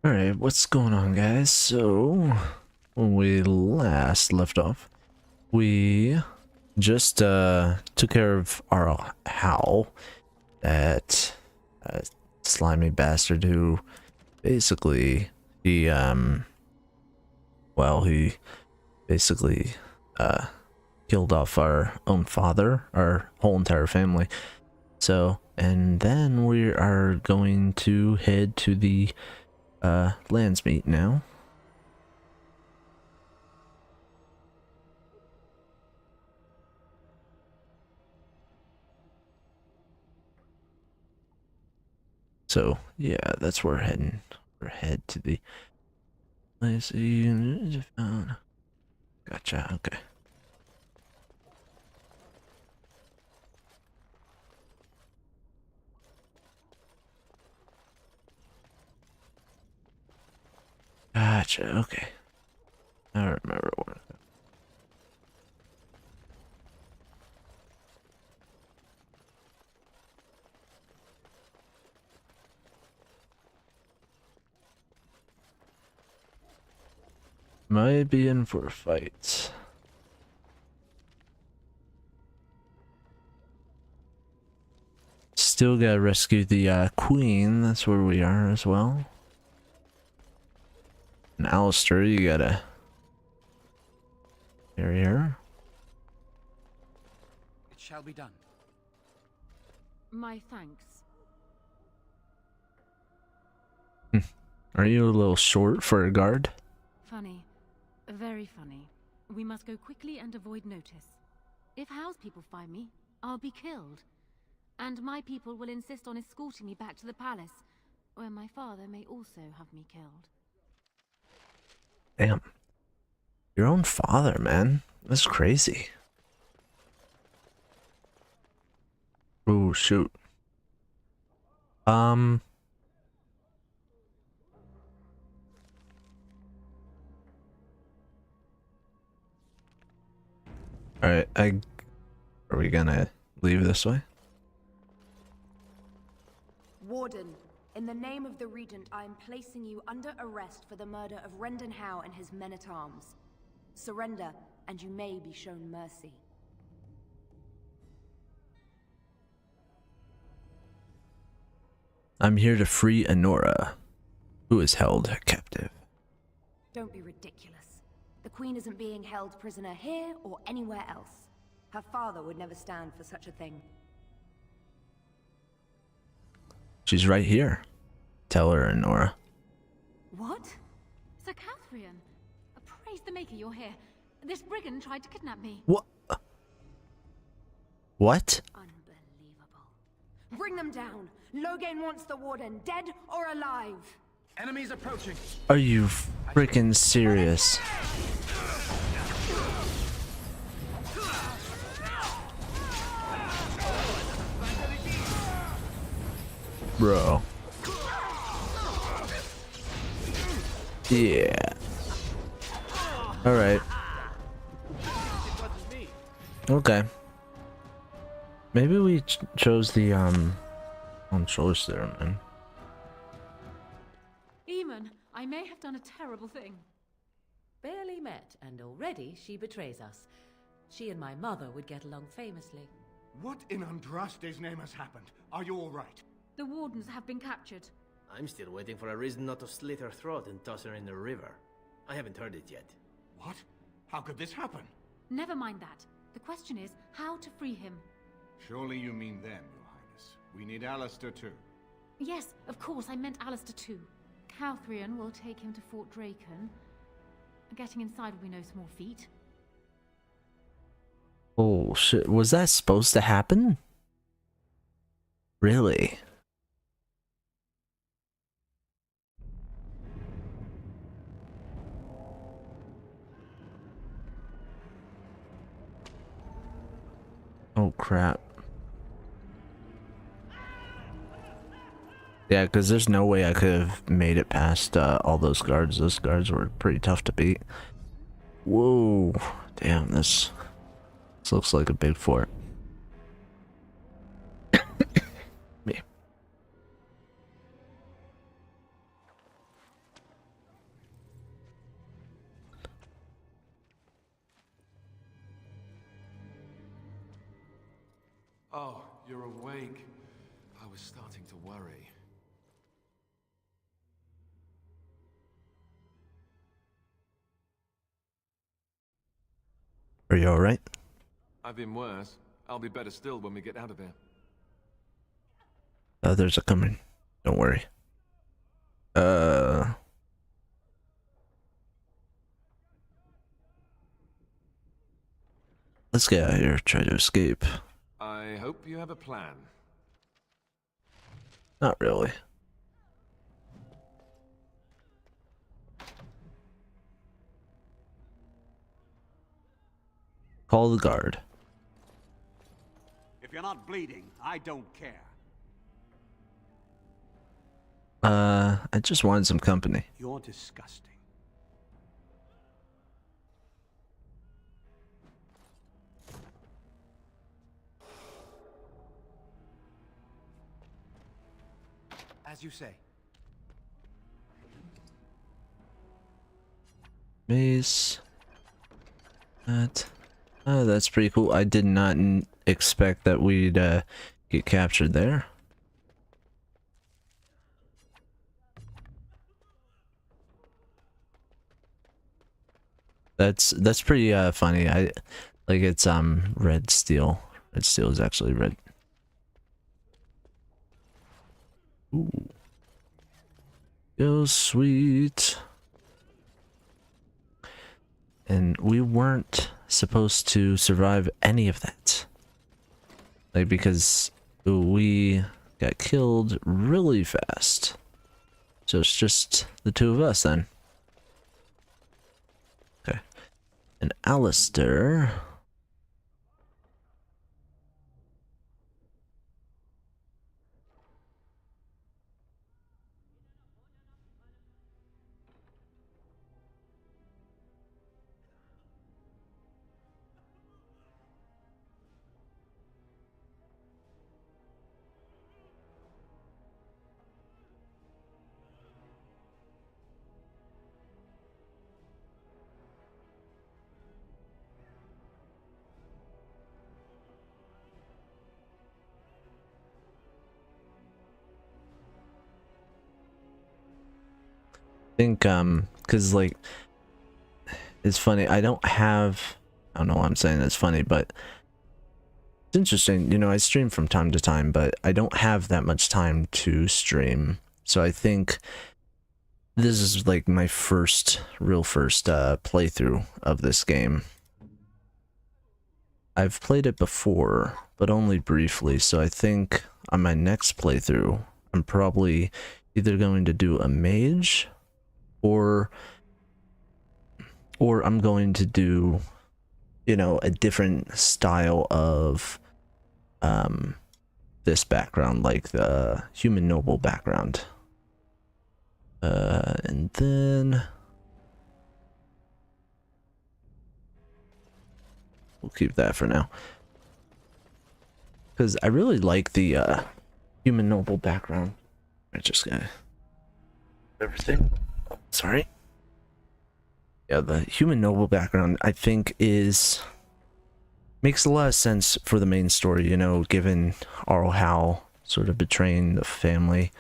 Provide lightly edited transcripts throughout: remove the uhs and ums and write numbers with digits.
Alright, what's going on, guys? So, when we last left off, we just took care of our Howl, that slimy bastard who basically, he basically killed off our own father, our whole entire family. So, and then we are going to head to the Landsmeet now. So yeah, that's where we're heading. We're head to the. Let's see. Gotcha. Okay. Gotcha. Okay. I remember what. Might be in for a fight. Still gotta rescue the queen. That's where we are as well. And Alistair, you gotta carry her. It shall be done. My thanks. Are you a little short for a guard? Funny. Very funny. We must go quickly and avoid notice. If How's people find me, I'll be killed. And my people will insist on escorting me back to the palace, where my father may also have me killed. Damn. Your own father, man. That's crazy. Oh, shoot. Alright, are we gonna leave this way? Warden, in the name of the Regent, I am placing you under arrest for the murder of Rendon Howe and his men-at-arms. Surrender, and you may be shown mercy. I'm here to free Honora, who is held captive. Don't be ridiculous. The Queen isn't being held prisoner here or anywhere else. Her father would never stand for such a thing. She's right here. Tell her, Honora. What? Sir Catherine! Praise the Maker you're here. This brigand tried to kidnap me. What? What? Unbelievable. Bring them down. Logain wants the Warden, dead or alive. Enemies approaching. Are you freaking serious? Bro. Yeah. Alright. Okay. Maybe we chose the wrong choice there, man. Eamon, I may have done a terrible thing. Barely met, and already she betrays us. She and my mother would get along famously. What in Andraste's name has happened? Are you all right? The wardens have been captured. I'm still waiting for a reason not to slit her throat and toss her in the river. I haven't heard it yet. What? How could this happen? Never mind that. The question is how to free him. Surely you mean them, Your Highness. We need Alistair too. Yes, of course, I meant Alistair too. Catherine will take him to Fort Dracon. Getting inside will be no small feat. Oh shit, was that supposed to happen? Really? Oh crap. Yeah, because there's no way I could have made it past all those guards. Those guards were pretty tough to beat. Whoa. Damn, this looks like a big fort. Me. Oh, you're awake. I was starting to worry. Are you alright? I've been worse. I'll be better still when we get out of here. Others are coming. Don't worry. Let's get out of here. Try to escape. I hope you have a plan. Not really. Call the guard. If you're not bleeding, I don't care. I just wanted some company. You're disgusting. As you say. Mace. That. Oh, that's pretty cool. I did not expect that we'd get captured there. That's pretty funny. I like it's red steel. Red steel is actually red. Ooh. Yo, sweet. And we weren't supposed to survive any of that. Like, because we got killed really fast. So it's just the two of us then. Okay. And Alistair. Think because like it's funny, I don't know why I'm saying it's funny, but it's interesting, you know, I stream from time to time, but I don't have that much time to stream. So I think this is like my real first playthrough of this game. I've played it before, but only briefly, so I think on my next playthrough I'm probably either going to do a mage or I'm going to do, you know, a different style of this background, like the human noble background. And then we'll keep that for now, because I really like the human noble background. I just got everything. Sorry. Yeah, the human noble background, I think, makes a lot of sense for the main story, you know, given Arl Howe sort of betraying the family,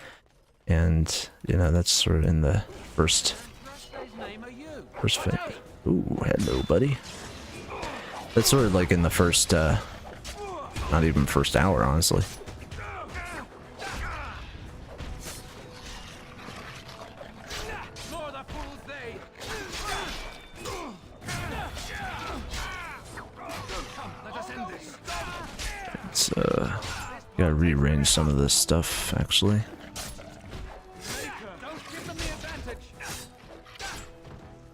and, you know, that's sort of in the first thing. Ooh, hello, buddy. That's sort of like in the first, not even first hour, honestly. Gotta rearrange some of this stuff, actually.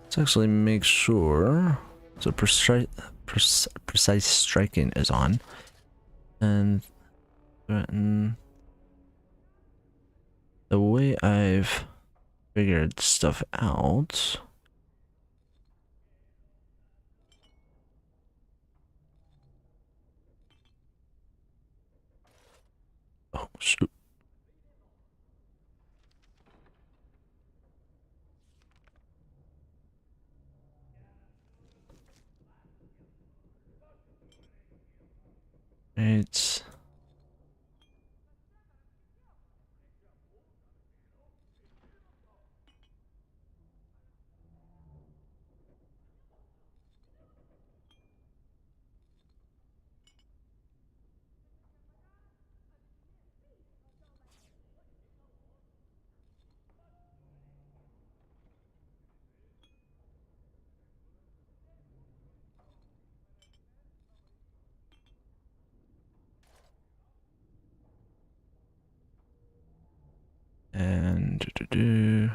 Let's actually make sure so precise striking is on, and threaten. The way I've figured stuff out. Oh, shoot. Right. Do-do-do.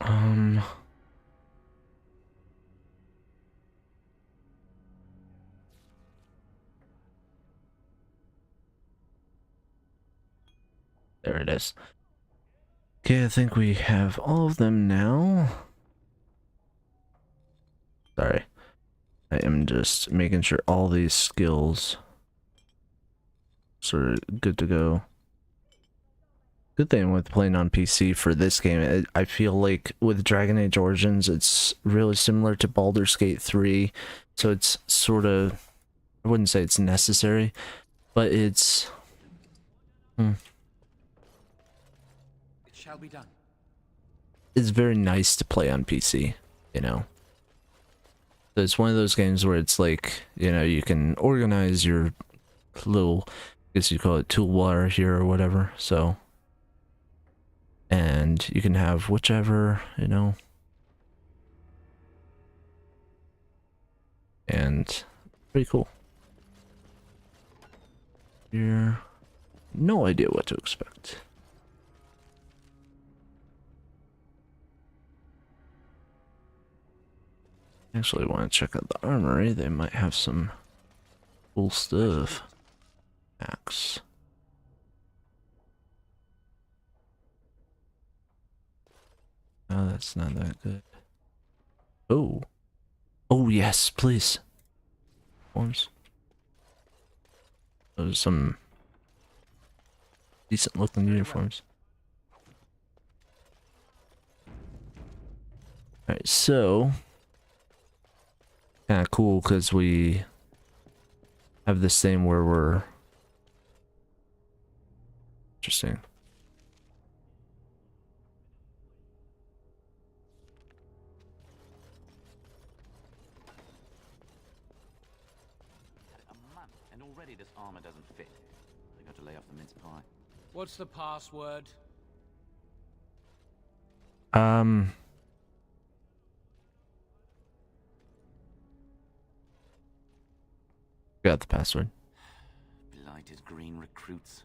Um, there it is. Okay, I think we have all of them now. Sorry. I am just making sure all these skills are good to go. Good thing with playing on PC for this game, I feel like with Dragon Age Origins, it's really similar to Baldur's Gate 3, so it's sort of, I wouldn't say it's necessary, but it's... It shall be done. It's very nice to play on PC, you know? So it's one of those games where it's like, you know, you can organize your little, I guess you call it toolbar here or whatever, so... And you can have whichever, you know. And pretty cool. You're no idea what to expect. Actually, I want to check out the armory. They might have some cool stuff. Axe. Oh, that's not that good. Oh. Oh, yes, please. Forms. Those are some decent looking uniforms. Alright, so kind of cool because we have this thing where we're interesting. And already this armor doesn't fit. I got to lay off the mince pie. What's the password? Got the password. Blighted green recruits.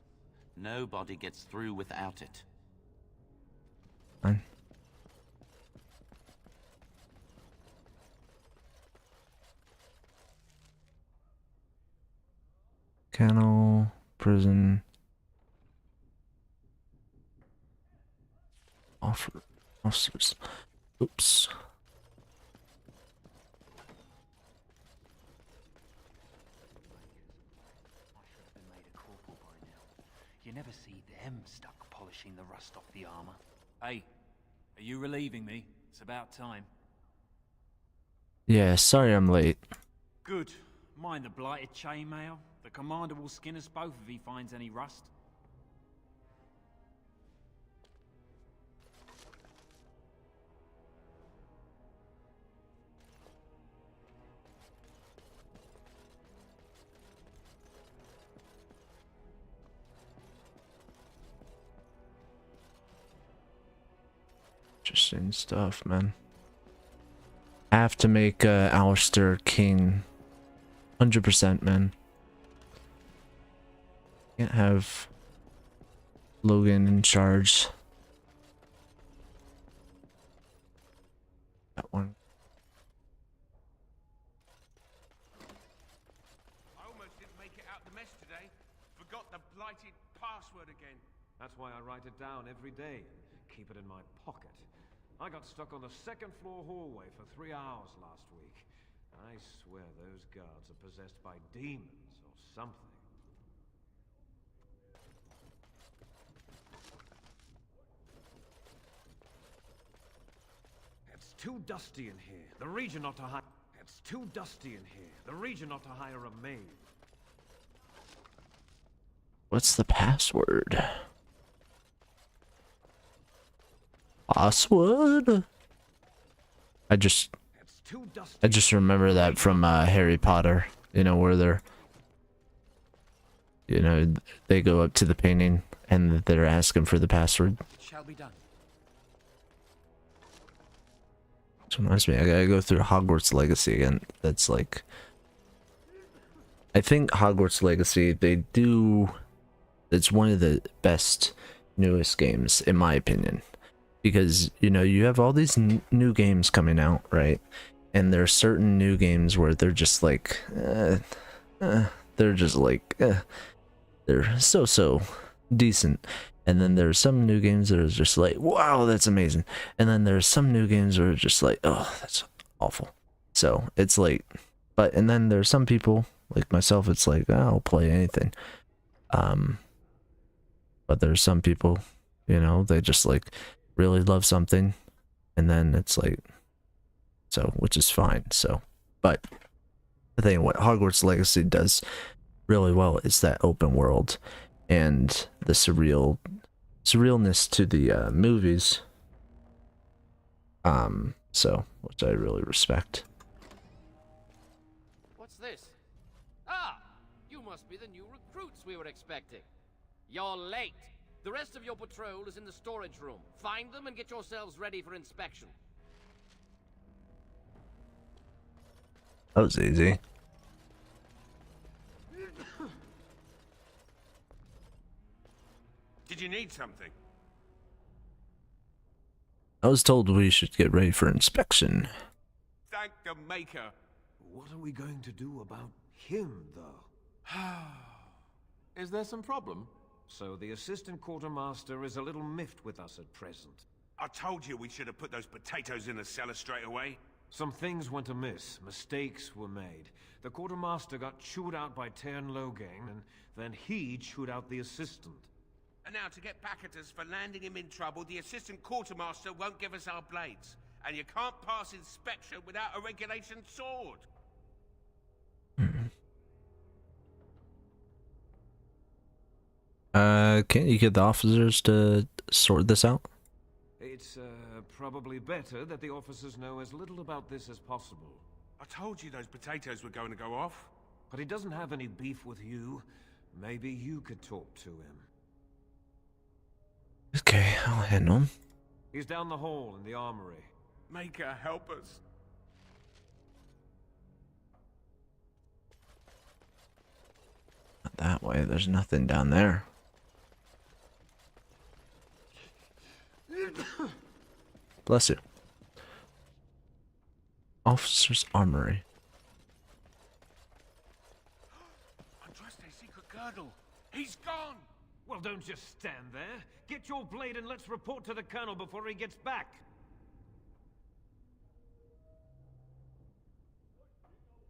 Nobody gets through without it. Fine. Kennel, prison, officers. Oops. You never see them stuck polishing the rust off the armor. Hey, are you relieving me? It's about time. Yeah, sorry I'm late. Good. Mind the blighted chainmail. The commander will skin us both if he finds any rust. Interesting stuff, man. I have to make Alistair king. 100%, man. Can't have Logan in charge. That one. I almost didn't make it out the mess today. Forgot the blighted password again. That's why I write it down every day. Keep it in my pocket. I got stuck on the second floor hallway for 3 hours last week. I swear those guards are possessed by demons or something. It's too dusty in here. The region ought to hire... It's too dusty in here. The region ought to hire a maid. What's the password? Password? I just remember that from Harry Potter, you know, where they're, you know, they go up to the painting and they're asking for the password. It shall be done. Which reminds me, I gotta go through Hogwarts Legacy again. That's like, I think Hogwarts Legacy, it's one of the best, newest games, in my opinion. Because, you know, you have all these new games coming out, right? And there are certain new games where they're just like, they're so decent. And then there's some new games that are just like, wow, that's amazing. And then there's some new games that are just like, oh, that's awful. So it's like, and then there's some people like myself, it's like, oh, I'll play anything. But there's some people, you know, they just like really love something, and then it's like, so, which is fine. So, but the thing, what Hogwarts Legacy does really well is that open world and the surrealness to the movies. So, which I really respect. What's this? Ah, you must be the new recruits we were expecting. You're late. The rest of your patrol is in the storage room. Find them and get yourselves ready for inspection. That was easy. Did you need something? I was told we should get ready for inspection. Thank the Maker. What are we going to do about him, though? Is there some problem? So the assistant quartermaster is a little miffed with us at present. I told you we should have put those potatoes in the cellar straight away. Some things went amiss. Mistakes were made. The quartermaster got chewed out by Tern Logang, and then he chewed out the assistant. And now to get back at us for landing him in trouble, the assistant quartermaster won't give us our blades. And you can't pass inspection without a regulation sword. Can't you get the officers to sort this out? It's probably better that the officers know as little about this as possible. I told you those potatoes were going to go off. But he doesn't have any beef with you. Maybe you could talk to him. Okay, I'll handle him. He's down the hall in the armory. Maker, help us. Not that way, there's nothing down there. Bless you. Officer's armory. Untrust a secret girdle. He's gone. Well, don't just stand there. Get your blade and let's report to the colonel before he gets back.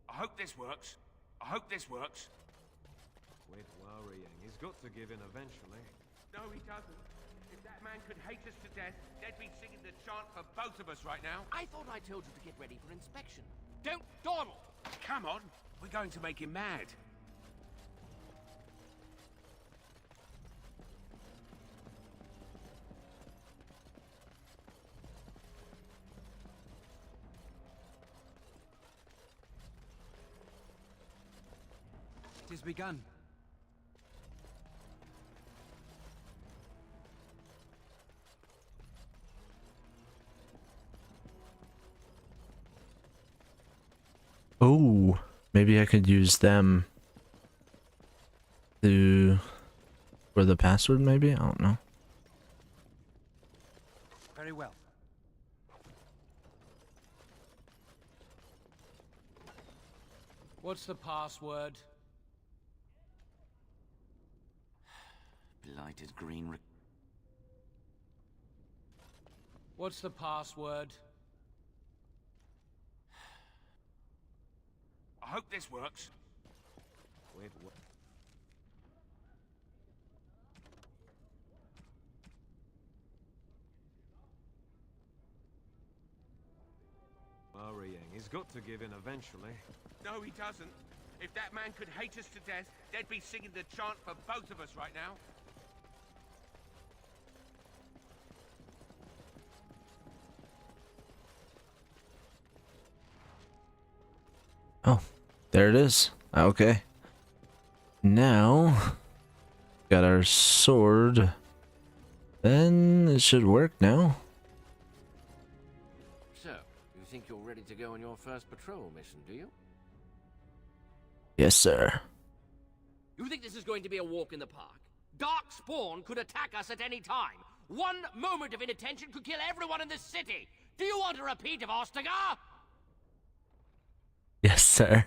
I hope this works. I hope this works. Quit worrying. He's got to give in eventually. No, he doesn't. If that man could hate us to death, they'd be singing the chant for both of us right now. I thought I told you to get ready for inspection. Don't dawdle! Come on. We're going to make him mad. It has begun. Oh, maybe I could use them for the password, maybe? I don't know. Very well. What's the password? Blighted green. What's the password? I hope this works. Quit worrying. He's got to give in eventually. No, he doesn't. If that man could hate us to death, they'd be singing the chant for both of us right now. Oh, there it is. Okay. Now, got our sword. Then it should work now. So, you think you're ready to go on your first patrol mission, do you? Yes, sir. You think this is going to be a walk in the park? Dark Spawn could attack us at any time. One moment of inattention could kill everyone in this city. Do you want a repeat of Ostagar? Yes, sir.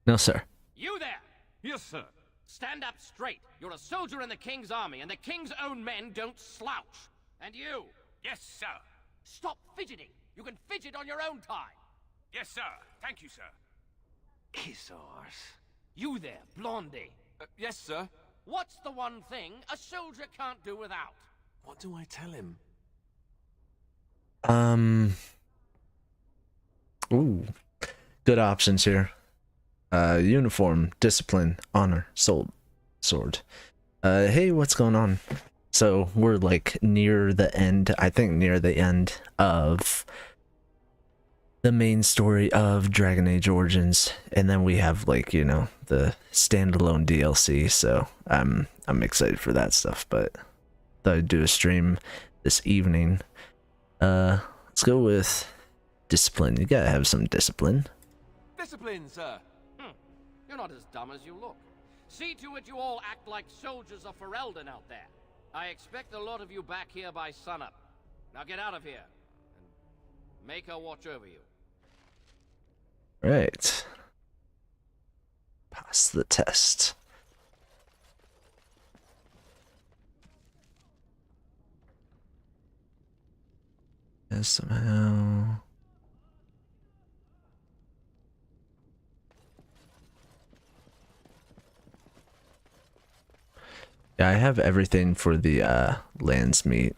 No, sir. You there! Yes, sir. Stand up straight. You're a soldier in the King's army, and the King's own men don't slouch. And you! Yes, sir. Stop fidgeting. You can fidget on your own time. Yes, sir. Thank you, sir. Kiss arse. You there, Blondie. Yes, sir. What's the one thing a soldier can't do without? What do I tell him? Ooh. Good options here. Uniform, discipline, honor, sword. Hey, what's going on? So we're like near the end, I think near the end of the main story of Dragon Age Origins, and then we have like, you know, the standalone DLC, so I'm excited for that stuff, but thought I'd do a stream this evening. Let's go with discipline. You gotta have some discipline. Discipline, sir. You're not as dumb as you look. See to it you all act like soldiers of Ferelden out there. I expect a lot of you back here by sunup. Now get out of here, and make her watch over you. Right. Pass the test. Yes, somehow. Yeah, I have everything for the Landsmeet.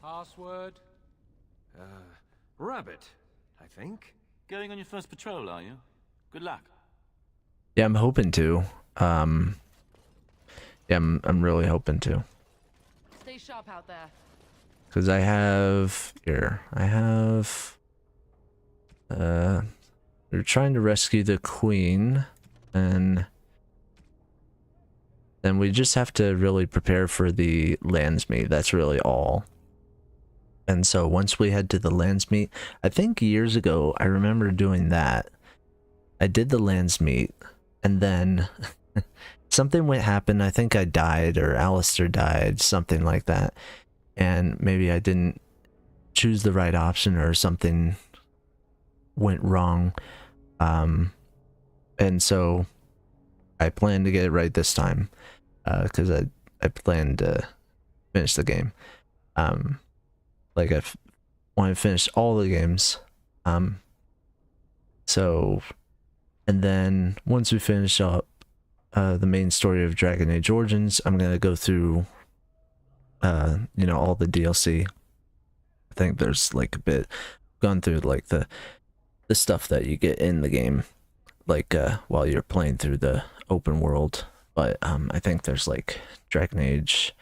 Password? Rabbit, I think. Going on your first patrol, are you? Good luck. Yeah, I'm hoping to. Yeah, I'm really hoping to. Stay sharp out there. Cause I have here. We're trying to rescue the queen, and then we just have to really prepare for the Landsmeet. That's really all. And so once we head to the Landsmeet, I think years ago I remember doing that. I did the Landsmeet, and then something would happen. I think I died, or Alistair died, something like that. And maybe I didn't choose the right option, or something went wrong. And so I plan to get it right this time, because I plan to finish the game. Like I want to finish all the games. So, and then once we finish up the main story of Dragon Age Origins, I'm gonna go through you know, all the DLC. I think there's like a bit gone through like the stuff that you get in the game, like while you're playing through the open world. But I think there's like Dragon Age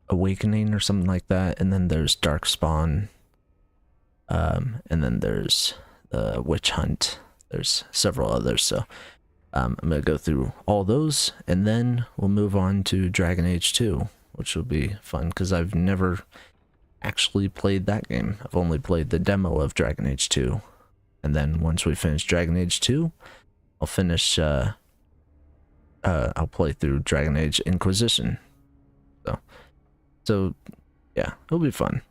Awakening or something like that, and then there's Darkspawn, and then there's the Witch Hunt. There's several others, so I'm gonna go through all those, and then we'll move on to Dragon Age 2, which will be fun because I've never actually played that game. I've only played the demo of Dragon Age 2, and then once we finish Dragon Age 2, I'll finish. I'll play through Dragon Age Inquisition. So yeah, it'll be fun.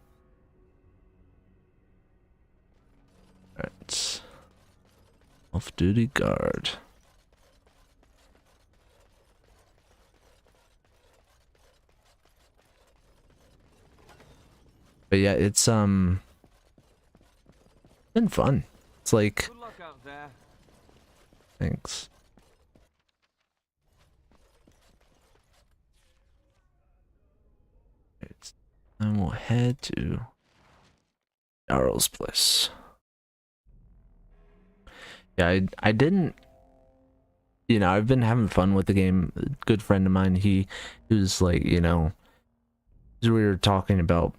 All right, off-duty guard. But yeah, it's been fun. It's like, Good luck out there. thanks. Right. Then we'll head to Jarl's place. Yeah, I didn't, you know, I've been having fun with the game. A good friend of mine, he was like, you know, we were talking about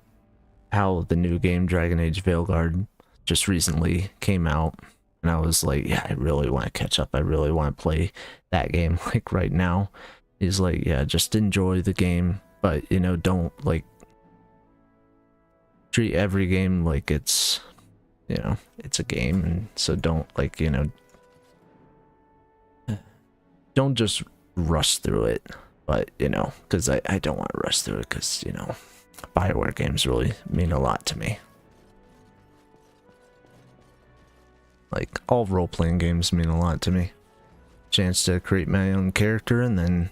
how the new game Dragon Age Veilguard just recently came out, and I was like, yeah, I really want to catch up. I really want to play that game like right now. He's like, yeah, just enjoy the game, but you know, don't like treat every game like it's, you know, it's a game, and so don't like, you know, don't just rush through it. But you know, because I don't want to rush through it, because you know, BioWare games really mean a lot to me. Like, all role-playing games mean a lot to me. Chance to create my own character and then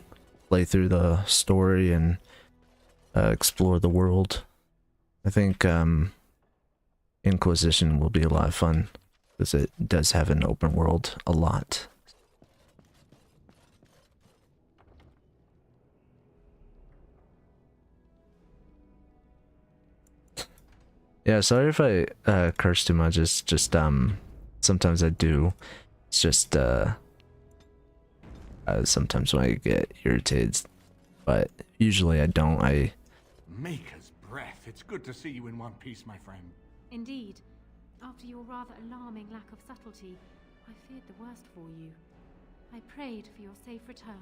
play through the story and explore the world. I think Inquisition will be a lot of fun, because it does have an open world a lot. Yeah, sorry if I curse too much. It's just sometimes I do. It's just sometimes when I get irritated, but usually I don't. Maker's breath. It's good to see you in one piece, my friend. Indeed. After your rather alarming lack of subtlety, I feared the worst for you. I prayed for your safe return.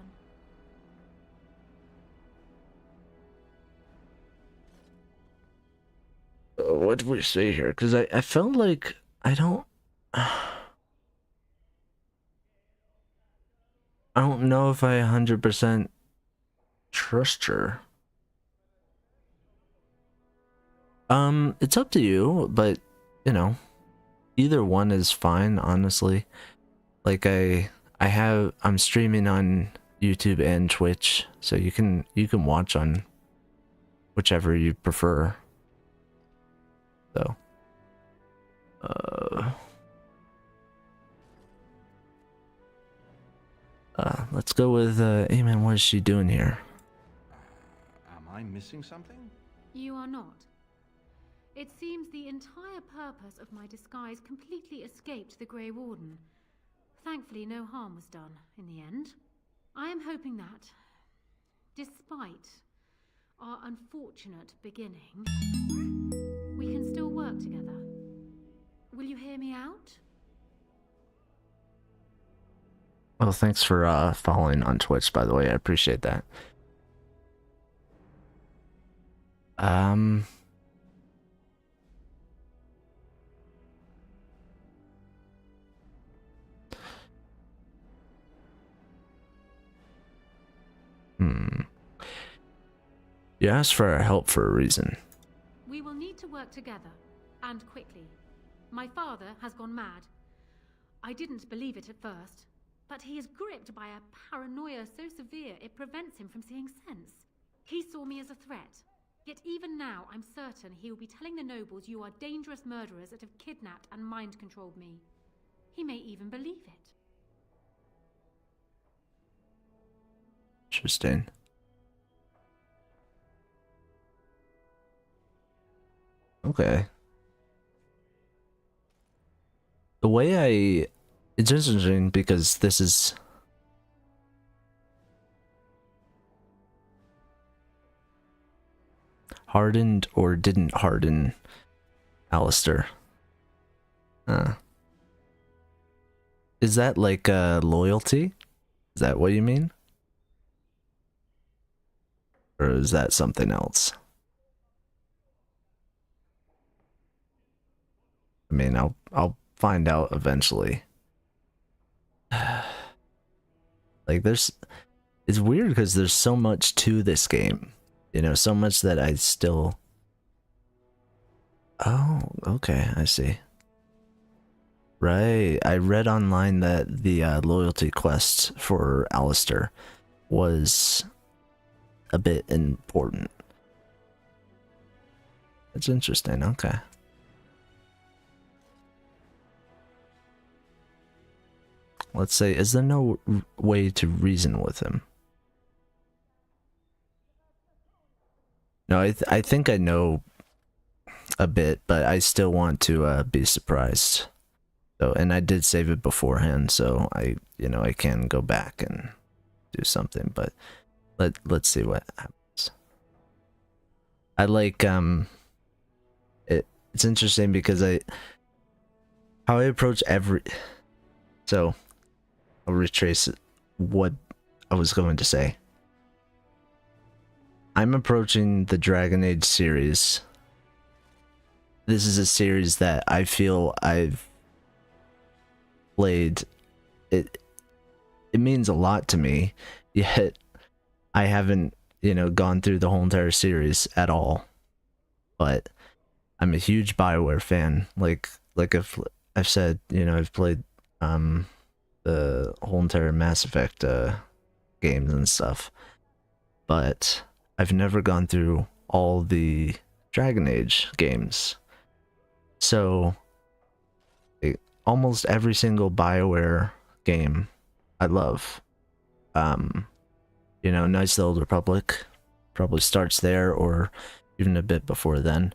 What do we say here? Because I felt like I don't know if I 100% trust her. It's up to you, but you know, either one is fine, honestly. Like I'm streaming on YouTube and Twitch, so you can watch on whichever you prefer. So let's go with Amen. What is she doing here? Am I missing something? You are not. It seems the entire purpose of my disguise completely escaped the Grey Warden. Thankfully, no harm was done in the end. I am hoping that, despite our unfortunate beginning, we can still work together. Will you hear me out? Well, thanks for following on Twitch, by the way. I appreciate that. You asked for our help for a reason. We will need to work together, and quickly. My father has gone mad. I didn't believe it at first, but he is gripped by a paranoia so severe it prevents him from seeing sense. He saw me as a threat, yet even now I'm certain he will be telling the nobles you are dangerous murderers that have kidnapped and mind-controlled me. He may even believe it. Interesting. Okay. The way it's interesting because this is hardened or didn't harden Alistair. Is that like loyalty? Is that what you mean? Or is that something else? I mean, I'll find out eventually. Like it's weird because there's so much to this game, you know, so much that I still. Oh, okay, I see. Right, I read online that the loyalty quest for Alistair was a bit important. That's interesting. Okay. Let's say, is there no way to reason with him? No, I think I know a bit, but I still want to be surprised. So, and I did save it beforehand, so I can go back and do something, but let's see what happens. I like, it's interesting because how I approach so I'll retrace what I was going to say. I'm approaching the Dragon Age series. This is a series that I feel I've played. It means a lot to me, yet I haven't, gone through the whole entire series at all. But I'm a huge BioWare fan. Like I've said, I've played the whole entire Mass Effect games and stuff. But I've never gone through all the Dragon Age games. So almost every single BioWare game I love. Knights of the Old Republic probably starts there or even a bit before then.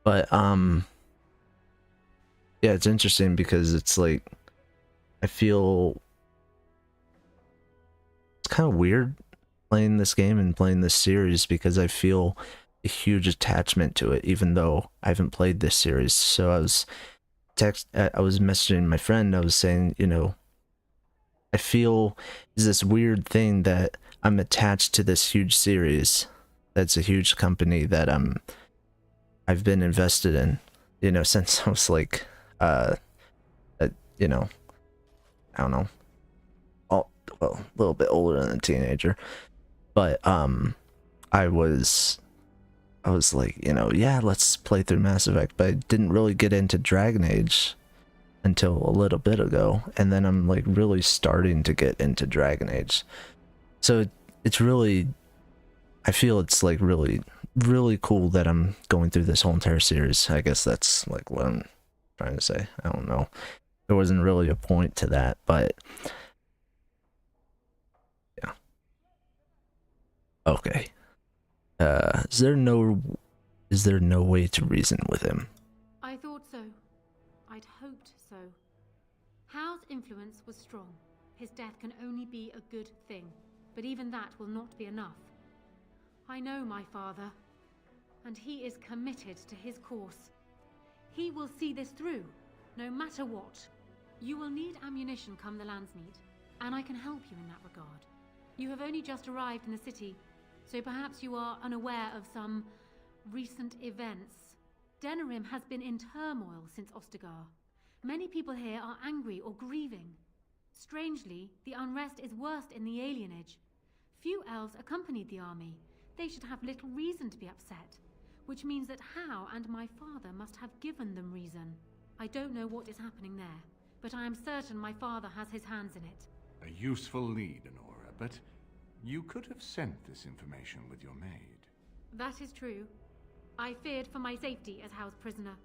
But yeah, it's interesting because it's like I feel it's kind of weird playing this game and playing this series because I feel a huge attachment to it, even though I haven't played this series. So I was messaging my friend. I was saying, I feel is this weird thing that I'm attached to this huge series. That's a huge company that I've been invested in, since I was like, I don't know, well, a little bit older than a teenager, but I was like, yeah, let's play through Mass Effect, but I didn't really get into Dragon Age until a little bit ago, and then I'm like really starting to get into Dragon Age. So it's really, I feel it's like really, really cool that I'm going through this whole entire series. I guess that's like what I'm trying to say. I don't know. There wasn't really a point to that, but yeah. Okay. Is there no way to reason with him? I thought so. I'd hoped so. Hao's influence was strong. His death can only be a good thing, but even that will not be enough. I know my father, and he is committed to his course. He will see this through, no matter what. You will need ammunition come the Landsmeet, and I can help you in that regard. You have only just arrived in the city, so perhaps you are unaware of some recent events. Denerim has been in turmoil since Ostagar. Many people here are angry or grieving. Strangely, the unrest is worst in the alienage. Few elves accompanied the army. They should have little reason to be upset, which means that Hao and my father must have given them reason. I don't know what is happening there, but I am certain my father has his hands in it. A useful lead, Honora, but you could have sent this information with your maid. That is true. I feared for my safety as Hao's prisoner.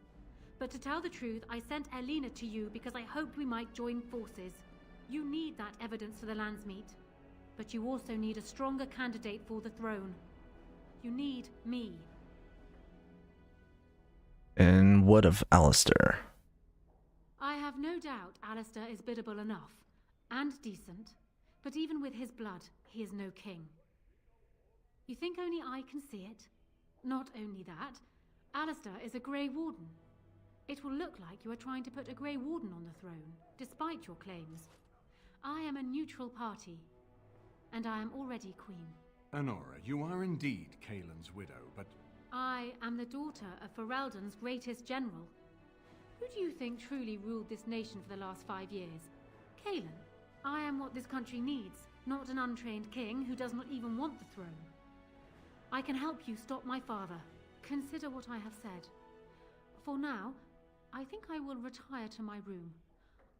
But to tell the truth, I sent Elena to you because I hoped we might join forces. You need that evidence for the Landsmeet. But you also need a stronger candidate for the throne. You need me. And what of Alistair? I have no doubt Alistair is biddable enough. And decent. But even with his blood, he is no king. You think only I can see it? Not only that, Alistair is a Grey Warden. It will look like you are trying to put a Grey Warden on the throne, despite your claims. I am a neutral party, and I am already queen. Honora, you are indeed Kaelin's widow, but... I am the daughter of Ferelden's greatest general. Who do you think truly ruled this nation for the last 5 years? Kaelin. I am what this country needs, not an untrained king who does not even want the throne. I can help you stop my father. Consider what I have said. For now, I think I will retire to my room.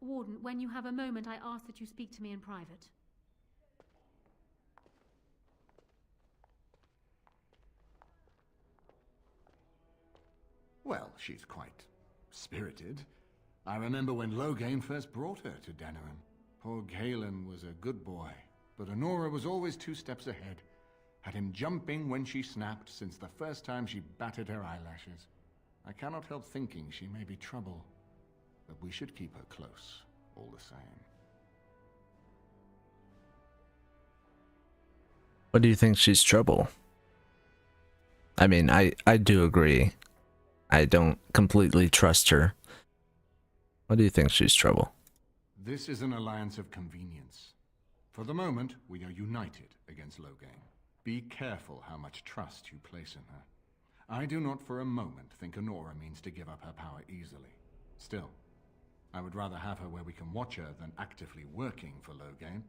Warden, when you have a moment, I ask that you speak to me in private. Well, she's quite spirited. I remember when Loghain first brought her to Denerim. Poor Kaelin was a good boy, but Honora was always 2 steps ahead. Had him jumping when she snapped since the first time she batted her eyelashes. I cannot help thinking she may be trouble. but we should keep her close, all the same. What do you think she's trouble? I mean, I do agree. I don't completely trust her. What do you think she's trouble? This is an alliance of convenience. For the moment, we are united against Loghain. Be careful how much trust you place in her. I do not for a moment think Honora means to give up her power easily. Still, I would rather have her where we can watch her than actively working for Loghain.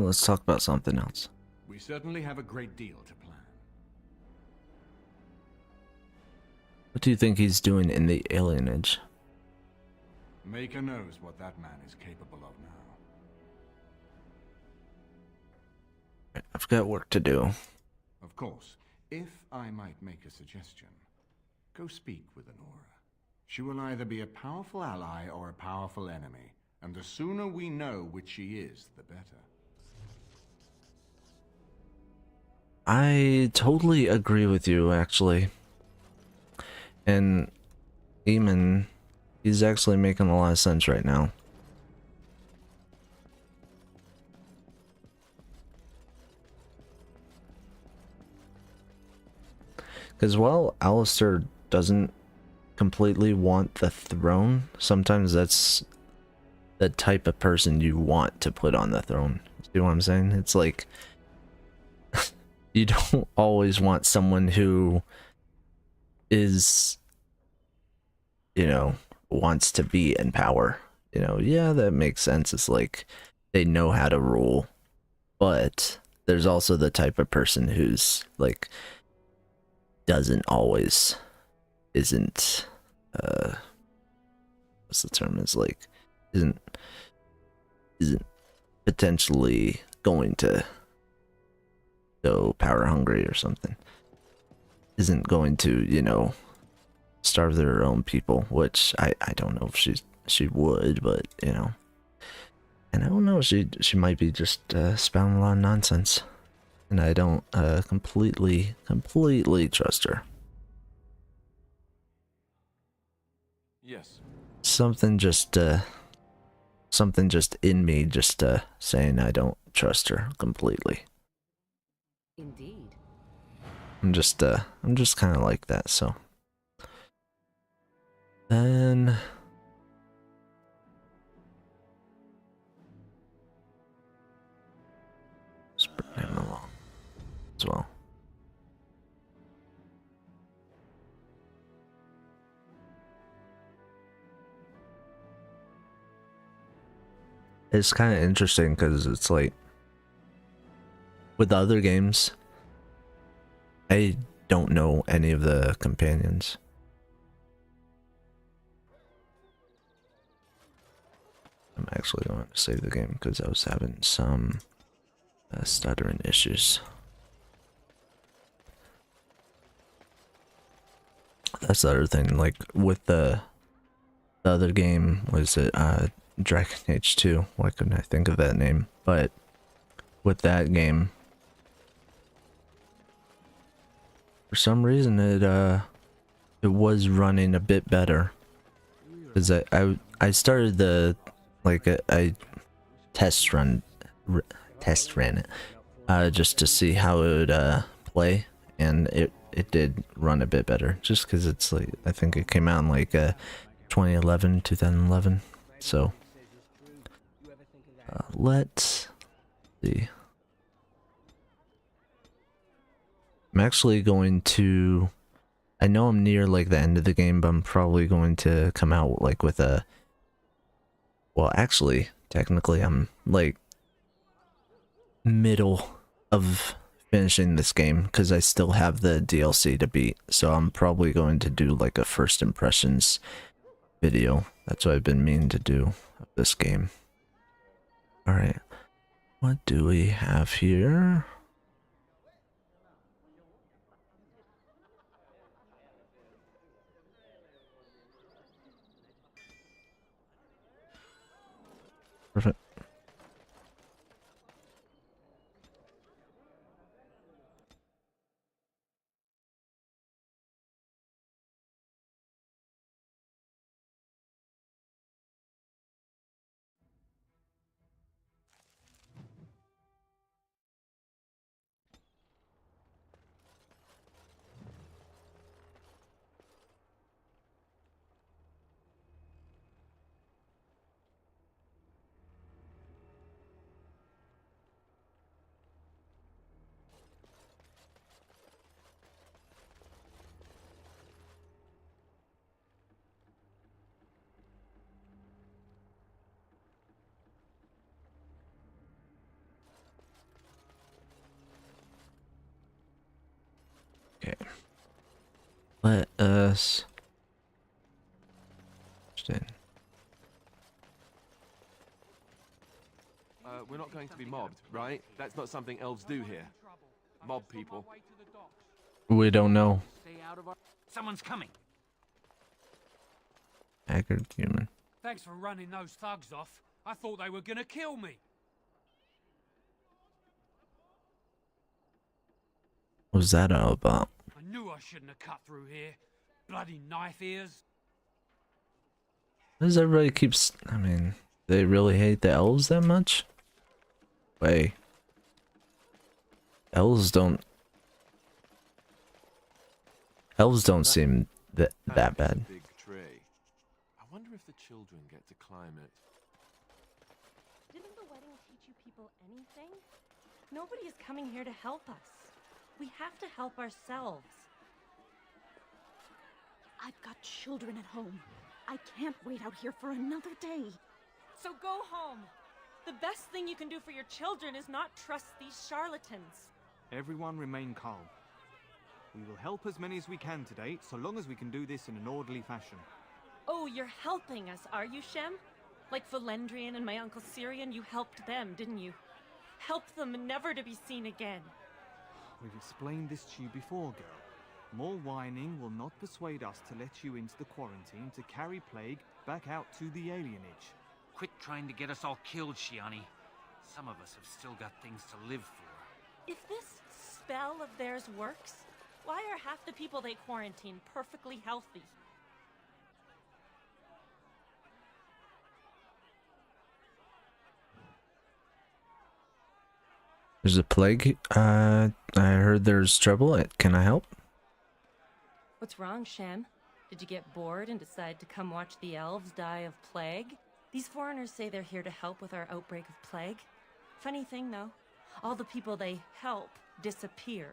Let's talk about something else. We certainly have a great deal to plan. What do you think he's doing in the alienage? Maker knows what that man is capable of now. I've got work to do. Of course, if I might make a suggestion, go speak with Honora. She will either be a powerful ally or a powerful enemy, and the sooner we know which she is, the better. I totally agree with you, actually. And Eamon, he's actually making a lot of sense right now. Because while Alistair doesn't completely want the throne, sometimes that's the type of person you want to put on the throne. See what I'm saying? It's like you don't always want someone who is, you know, wants to be in power. You know, yeah, that makes sense. It's like they know how to rule, but there's also the type of person who's like doesn't always, isn't, what's the term, is like isn't potentially going to go power hungry or something, isn't going to, you know, starve their own people, which I don't know if she would, but you know, and I don't know, she might be just spouting a lot of nonsense, and I don't completely trust her. Yes. Something just in me just saying I don't trust her completely. Indeed. I'm just kind of like that, so. Then let's bring him along as well. It's kind of interesting because it's like with the other games, I don't know any of the companions. I'm actually going to save the game because I was having some stuttering issues. That's the other thing, like with the other game, was it Dragon Age 2? Why couldn't I think of that name? But with that game, for some reason it was running a bit better, because I started the I test ran it just to see how it would play, and it did run a bit better, just because it's like, I think it came out in like 2011, so let's see. I'm actually going to, I know I'm near like the end of the game, but I'm probably going to come out like with a, well, actually technically I'm like middle of finishing this game because I still have the DLC to beat, so I'm probably going to do like a first impressions video. That's what I've been meaning to do of this game. Alright, what do we have here? Perfect. Okay. Let us stand. We're not going to be mobbed, right? That's not something elves do here. Mob people. We don't know. Someone's coming. Haggard human. Thanks for running those thugs off. I thought they were gonna kill me. What was that all about? I knew I shouldn't have cut through here. Bloody knife ears. Why does everybody keeps... I mean, they really hate the elves that much? Way. Elves don't seem that bad. Big tree. I wonder if the children get to climb it. Didn't the wedding teach you people anything? Nobody is coming here to help us. We have to help ourselves. I've got children at home. I can't wait out here for another day. So go home. The best thing you can do for your children is not trust these charlatans. Everyone remain calm. We will help as many as we can today, so long as we can do this in an orderly fashion. Oh, you're helping us, are you, Shem? Like Valendrian and my Uncle Syrian, you helped them, didn't you? Help them never to be seen again. We've explained this to you before, girl. More whining will not persuade us to let you into the quarantine to carry plague back out to the alienage. Quit trying to get us all killed, Shiani. Some of us have still got things to live for. If this spell of theirs works, why are half the people they quarantine perfectly healthy? There's a plague. I heard there's trouble. Can I help? What's wrong, Shem? Did you get bored and decide to come watch the elves die of plague? These foreigners say they're here to help with our outbreak of plague. Funny thing, though. All the people they help disappear.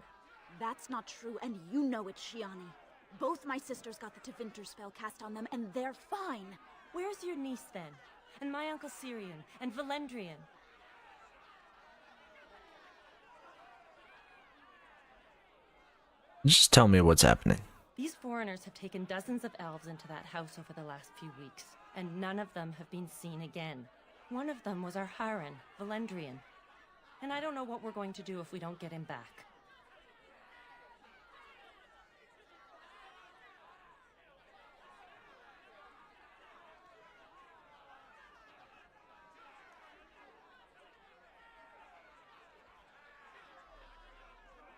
That's not true, and you know it, Shiani. Both my sisters got the Tevinter spell cast on them, and they're fine. Where's your niece, then? And my Uncle Syrian? And Valendrian? Just tell me what's happening. These foreigners have taken dozens of elves into that house over the last few weeks, and none of them have been seen again. One of them was our Haran, Valendrian. And I don't know what we're going to do if we don't get him back.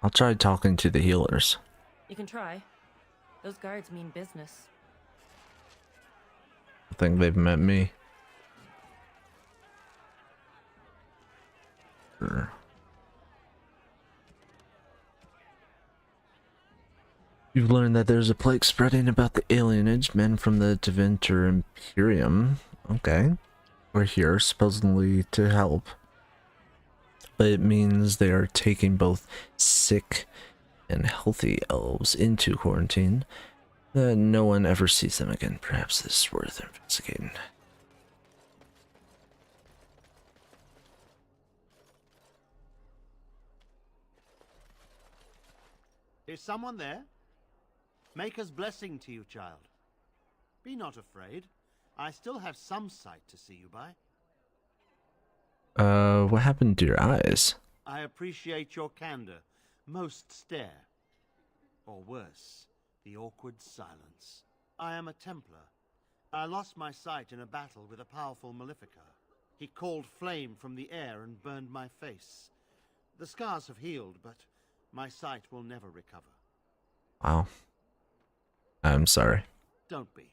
I'll try talking to the healers. You can try. Those guards mean business. I think they've met me. Sure. You've learned that there's a plague spreading about the alienage. Men from the Tevinter Imperium. Okay. We're here supposedly to help. But it means they are taking both sick and healthy elves into quarantine. No one ever sees them again. Perhaps this is worth investigating. Is someone there? Maker's blessing to you, child. Be not afraid. I still have some sight to see you by. What happened to your eyes? I appreciate your candor. Most stare. Or worse, the awkward silence. I am a Templar. I lost my sight in a battle with a powerful Maleficar. He called flame from the air and burned my face. The scars have healed, but my sight will never recover. Wow. I'm sorry. Don't be.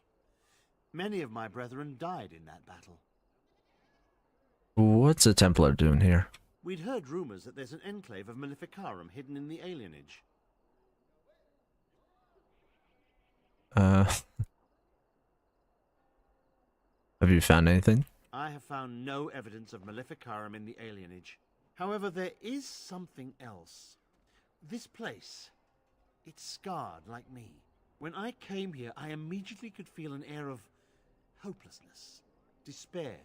Many of my brethren died in that battle. What's a Templar doing here? We'd heard rumors that there's an enclave of Maleficarum hidden in the alienage. Have you found anything? I have found no evidence of Maleficarum in the alienage. However, there is something else. This place, it's scarred like me. When I came here, I immediately could feel an air of hopelessness, despair.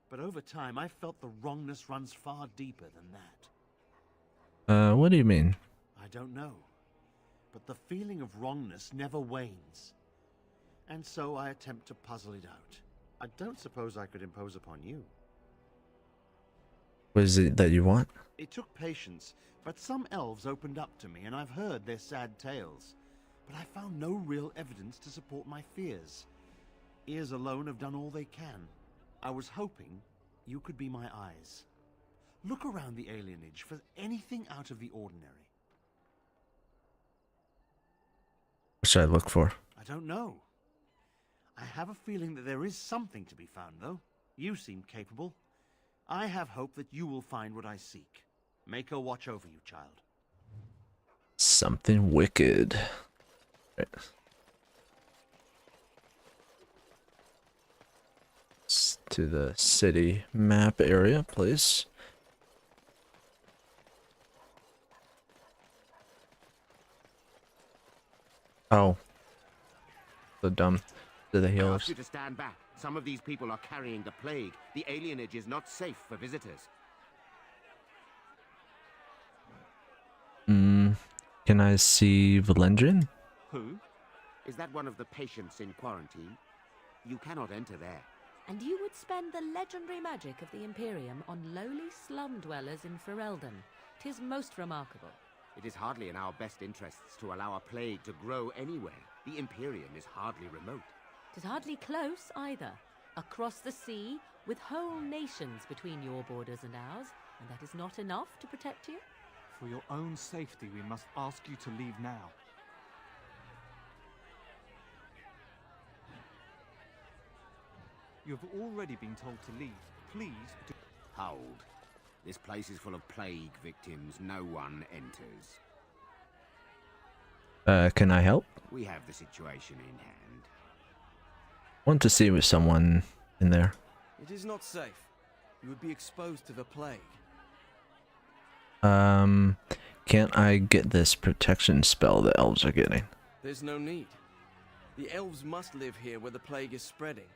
But over time, I felt the wrongness runs far deeper than that. What do you mean? I don't know. but the feeling of wrongness never wanes. And so I attempt to puzzle it out. I don't suppose I could impose upon you. What is it that you want? It took patience, but some elves opened up to me, and I've heard their sad tales. But I found no real evidence to support my fears. Ears alone have done all they can. I was hoping you could be my eyes. Look around the alienage for anything out of the ordinary. What should I look for? I don't know. I have a feeling that there is something to be found, though. You seem capable. I have hope that you will find what I seek. Mako watch over you, child. Something wicked. Right. To the city map area, please. Oh. So dumb. To the I healers. ask you to stand back. Some of these people are carrying the plague. The alienage is not safe for visitors. Can I see Valendrin? Who? Is that one of the patients in quarantine? You cannot enter there. And you would spend the legendary magic of the Imperium on lowly slum dwellers in Ferelden. 'Tis most remarkable. It is hardly in our best interests to allow a plague to grow anywhere. The Imperium is hardly remote. 'Tis hardly close either. Across the sea, with whole nations between your borders and ours, and that is not enough to protect you? For your own safety, we must ask you to leave now. You have already been told to leave. Please do... Hold. This place is full of plague victims. No one enters. Can I help? We have the situation in hand. Want to see with someone in there. It is not safe. You would be exposed to the plague. Can't I get this protection spell the elves are getting? There's no need. The elves must live here where the plague is spreading.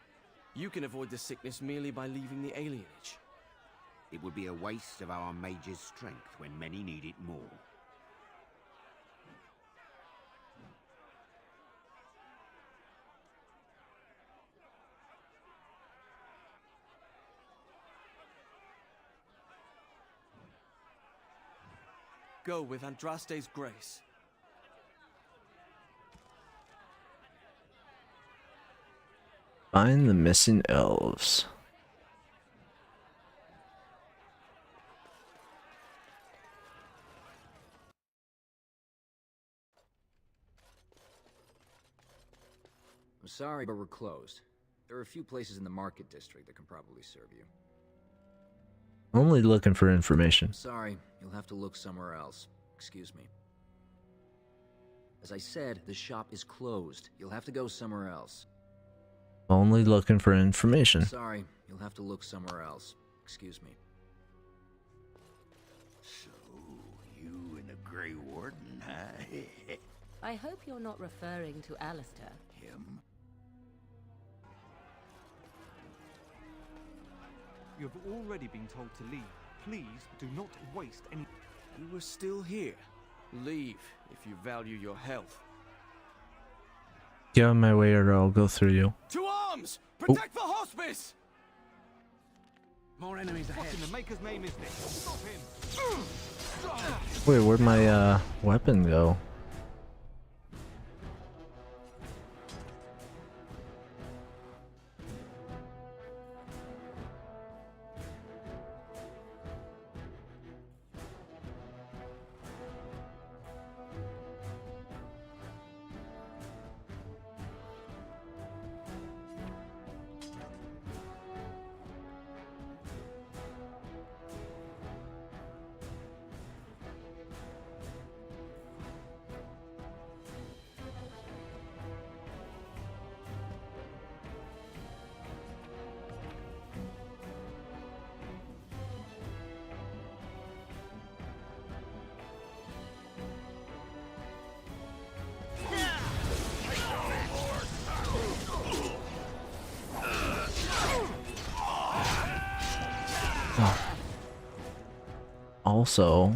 You can avoid the sickness merely by leaving the alienage. It would be a waste of our mage's strength when many need it more. Go with Andraste's grace. Find the missing elves. I'm sorry, but we're closed. There are a few places in the market district that can probably serve you. Only looking for information. Sorry, you'll have to look somewhere else. Excuse me. As I said, the shop is closed. You'll have to go somewhere else. Only looking for information. Sorry, you'll have to look somewhere else. Excuse me. So, you and the Grey Warden, huh? I hope you're not referring to Alistair. Him? You have already been told to leave. Please do not waste any... You were still here. Leave, if you value your health. Get out of my way or I'll go through you. To arms! Protect the hospice! More enemies ahead. What in the Maker's name is this? Stop him! Wait, where'd my weapon go? Also,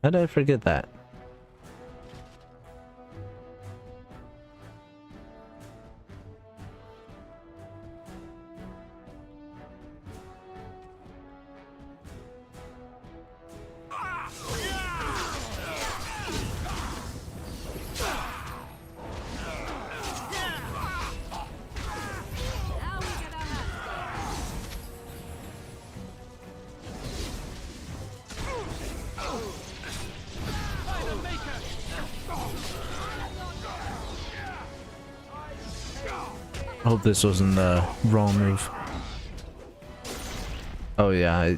How did I forget that? I hope this wasn't the wrong move. Oh yeah,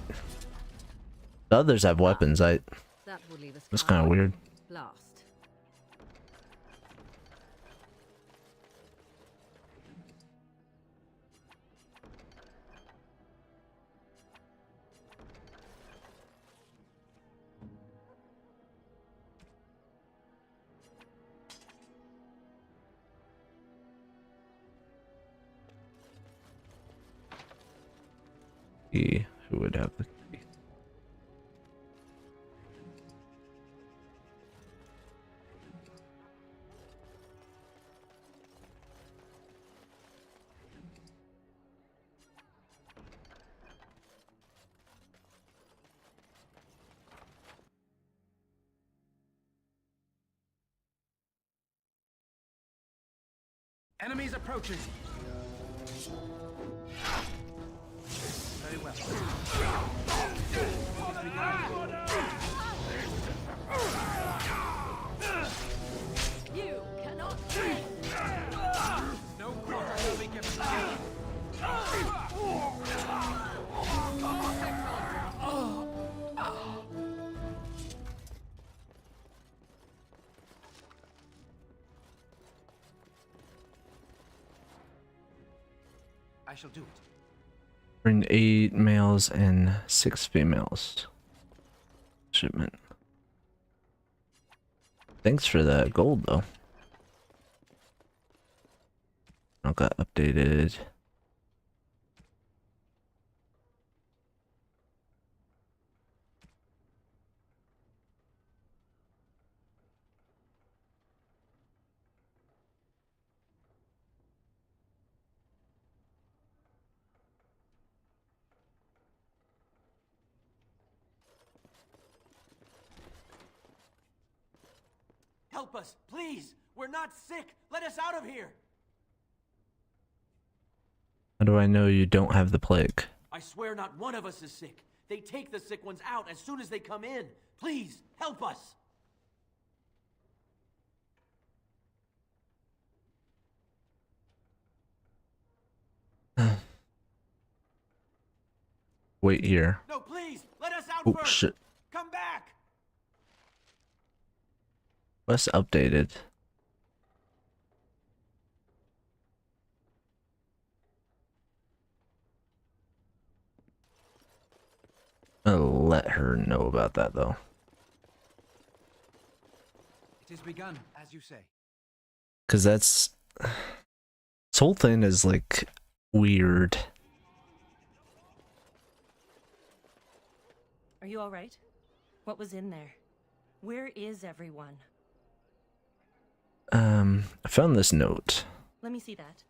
the others have weapons. That will leave us That's kind of weird. last. Who would have the key? Enemies approaching. Very well. You cannot. No quarter will be given. I shall do it. Bring 8 males and 6 females. Shipment. Thanks for that gold though. I got updated. Help us, please! We're not sick! Let us out of here! How do I know you don't have the plague? I swear not one of us is sick. They take the sick ones out as soon as they come in. Please, help us! Wait here. No, please! Let us out Oh first! shit. Come back! What's updated? I'll let her know about that though. It is begun, as you say. Cause this whole thing is like weird. Are you alright? What was in there? Where is everyone? I found this note. Let me see that.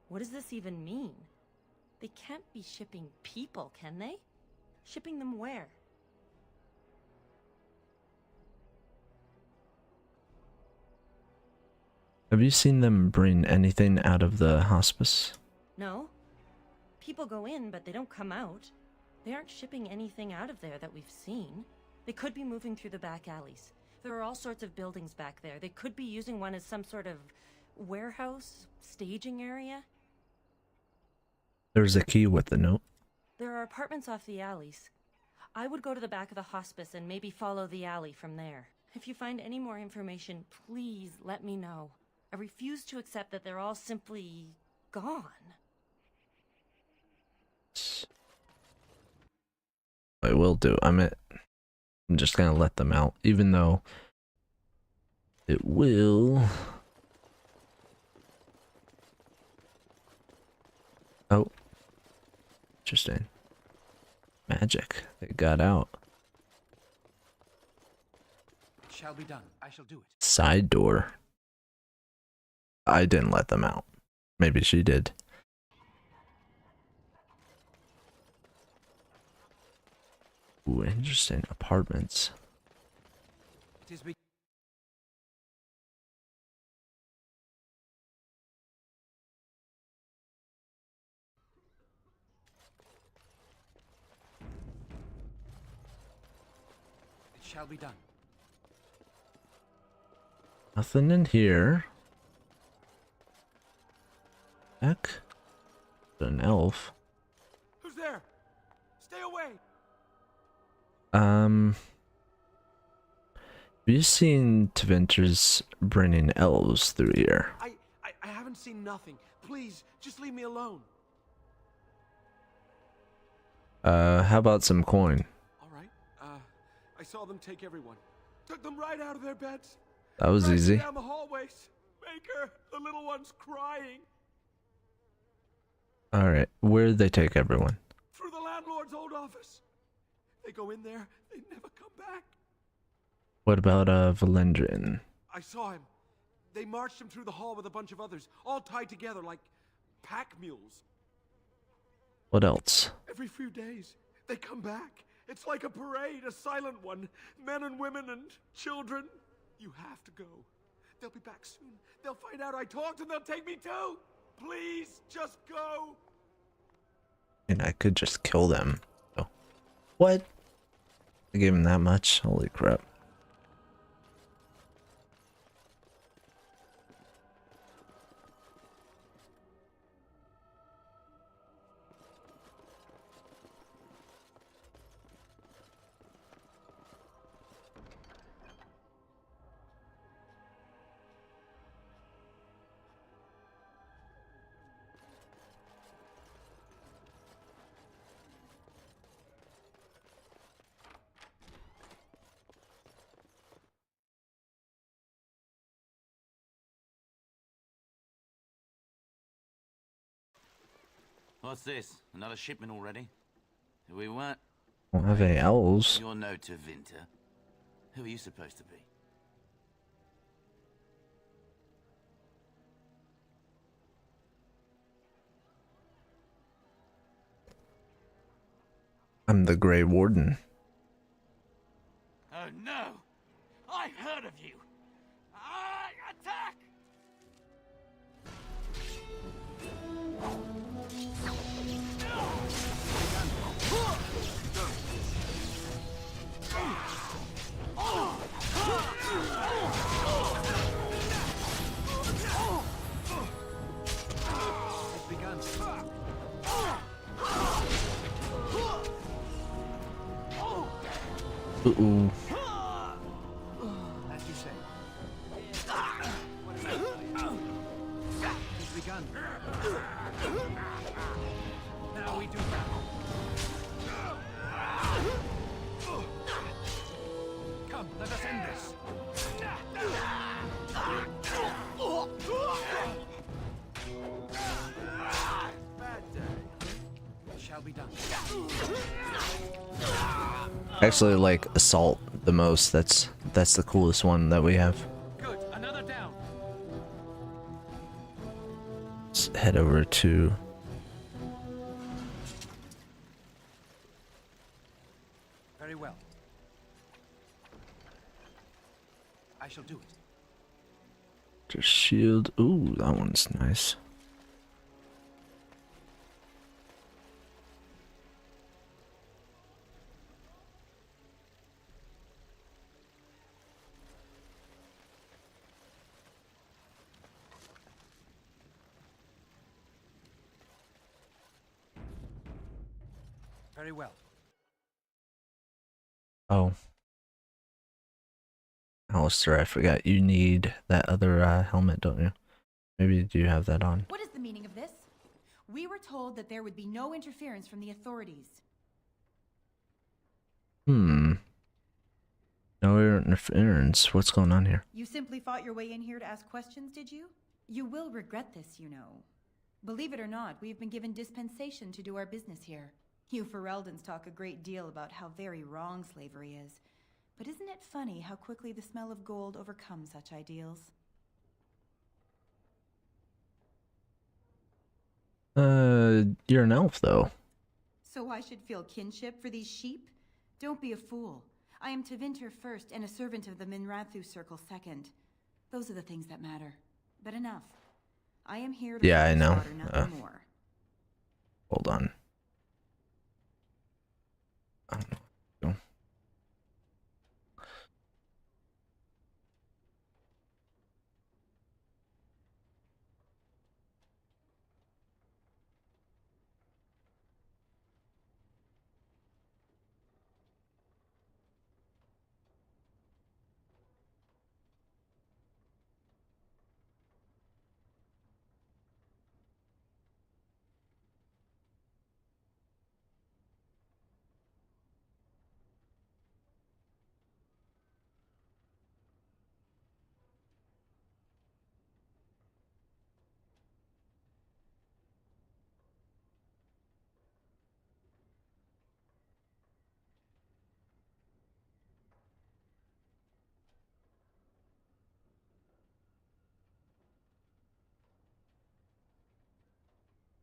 What does this even mean? They can't be shipping people, can they? Shipping them where? Have you seen them bring anything out of the hospice? No. People go in, but they don't come out. They aren't shipping anything out of there that we've seen. They could be moving through the back alleys. There are all sorts of buildings back there. They could be using one as some sort of warehouse, staging area. There's a key with the note. There are apartments off the alleys. I would go to the back of the hospice and maybe follow the alley from there. If you find any more information, please let me know. I refuse to accept that they're all simply gone. I will do. I'm just gonna let them out, even though it will. Oh, interesting. Magic. They got out. It shall be done. I shall do it. Side door. I didn't let them out. Maybe she did. Ooh, interesting. Apartments. It is It shall be done. Nothing in here. Heck? An elf. Who's there? Stay away! Have you seen Tvinters bringing elves through here? I haven't seen nothing. Please, just leave me alone. How about some coin? All right. I saw them take everyone. Took them right out of their beds. That was Dragged them easy. down the hallways. Maker, the little one's crying. Alright, where'd they take everyone? Through the landlord's old office. They go in there, they never come back. What about Valendrin? I saw him. They marched him through the hall with a bunch of others, all tied together like pack mules. What else? Every few days, they come back. It's like a parade, a silent one. Men and women and children. You have to go. They'll be back soon. They'll find out I talked and they'll take me too. Please, just go. And I could just kill them. Oh. What? I gave him that much? Holy crap. What's this? Another shipment already? Who we want? Don't have any elves. You're no Tevinter. Who are you supposed to be? I'm the Grey Warden. Oh no! I've heard of you! Attack! It's begun. Uh-oh. As you say. It's begun. Now we do battle. Come, let us end this. Bad day. It shall be done. Actually like assault the most. That's the coolest one that we have. Good, another down. Let's head over to Very well. I shall do it. just shield. Ooh, that one's nice. Very well. Oh. Alistair, I forgot you need that other helmet, don't you? Maybe do you have that on? What is the meaning of this? We were told that there would be no interference from the authorities. No interference. What's going on here? You simply fought your way in here to ask questions, did you? You will regret this, you know. Believe it or not, we have been given dispensation to do our business here. You Fereldans talk a great deal about how very wrong slavery is. But isn't it funny how quickly the smell of gold overcomes such ideals? You're an elf, though. So I should feel kinship for these sheep? Don't be a fool. I am Tevinter first and a servant of the Minrathu Circle second. Those are the things that matter. But enough. I am here to Yeah, I know. slaughter nothing more. Hold on. No.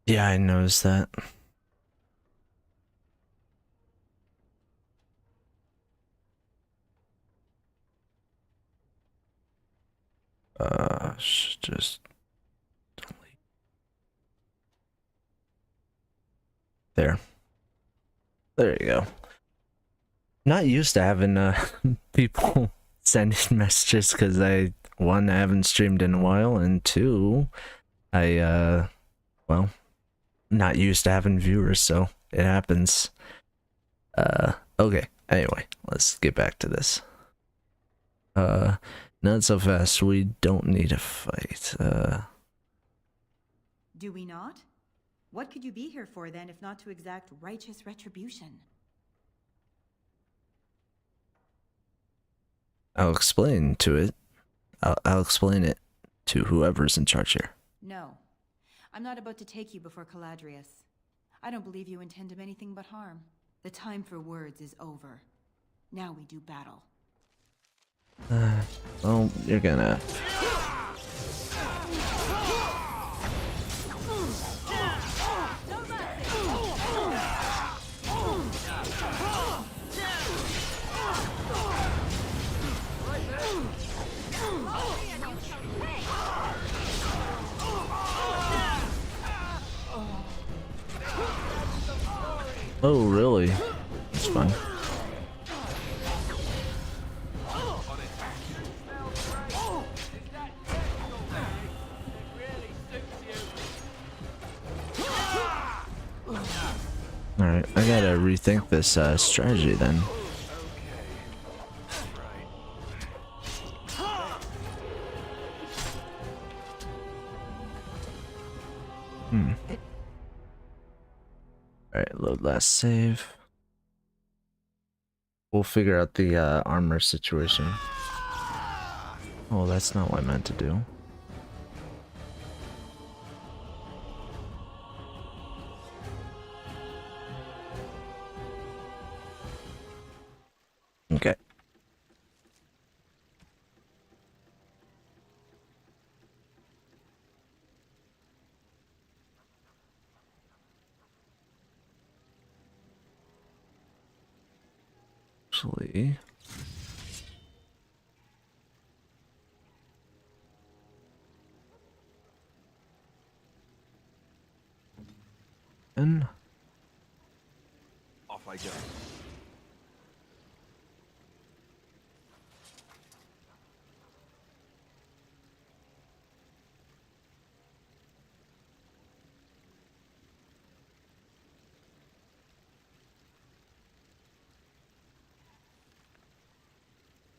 Yeah, I noticed that. Just delete. There. There you go. Not used to having people sending messages because one, I haven't streamed in a while, and two, well, not used to having viewers, so it happens. Okay, anyway, let's get back to this. Not so fast, we don't need a fight. Do we not? What could you be here for then if not to exact righteous retribution? I'll explain it to whoever's in charge here. No. I'm not about to take you before Caladrius. I don't believe you intend him anything but harm. The time for words is over. Now we do battle. Well, you're gonna... Oh, really? That's fun. Alright, I gotta rethink this strategy then. Alright, load last save. We'll figure out the armor situation. Oh, that's not what I meant to do. Okay. Actually, and off I go.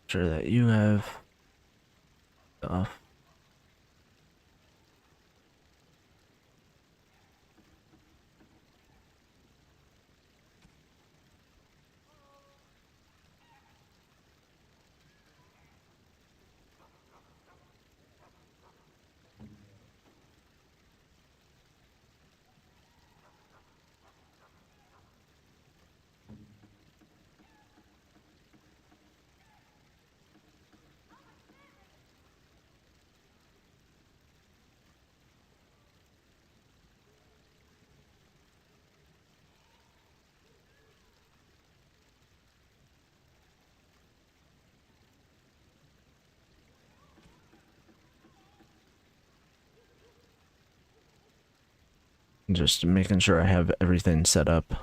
sure that you have stuff. Just making sure I have everything set up.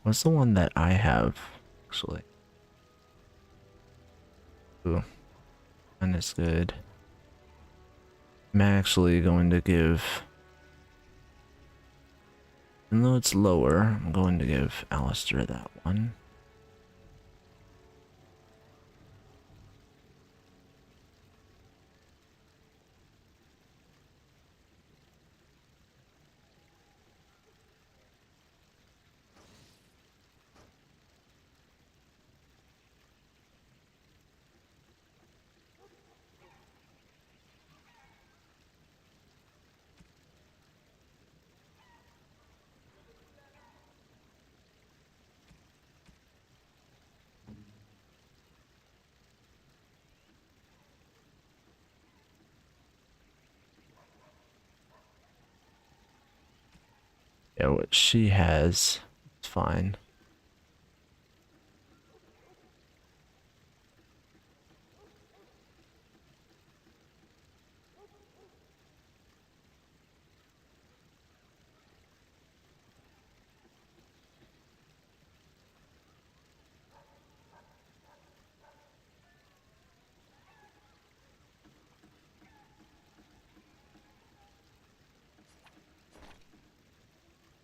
What's the one that I have, actually? Ooh, and it's good. I'm actually going to give, even though it's lower, I'm going to give Alistair that one. Yeah, what she has, it's fine.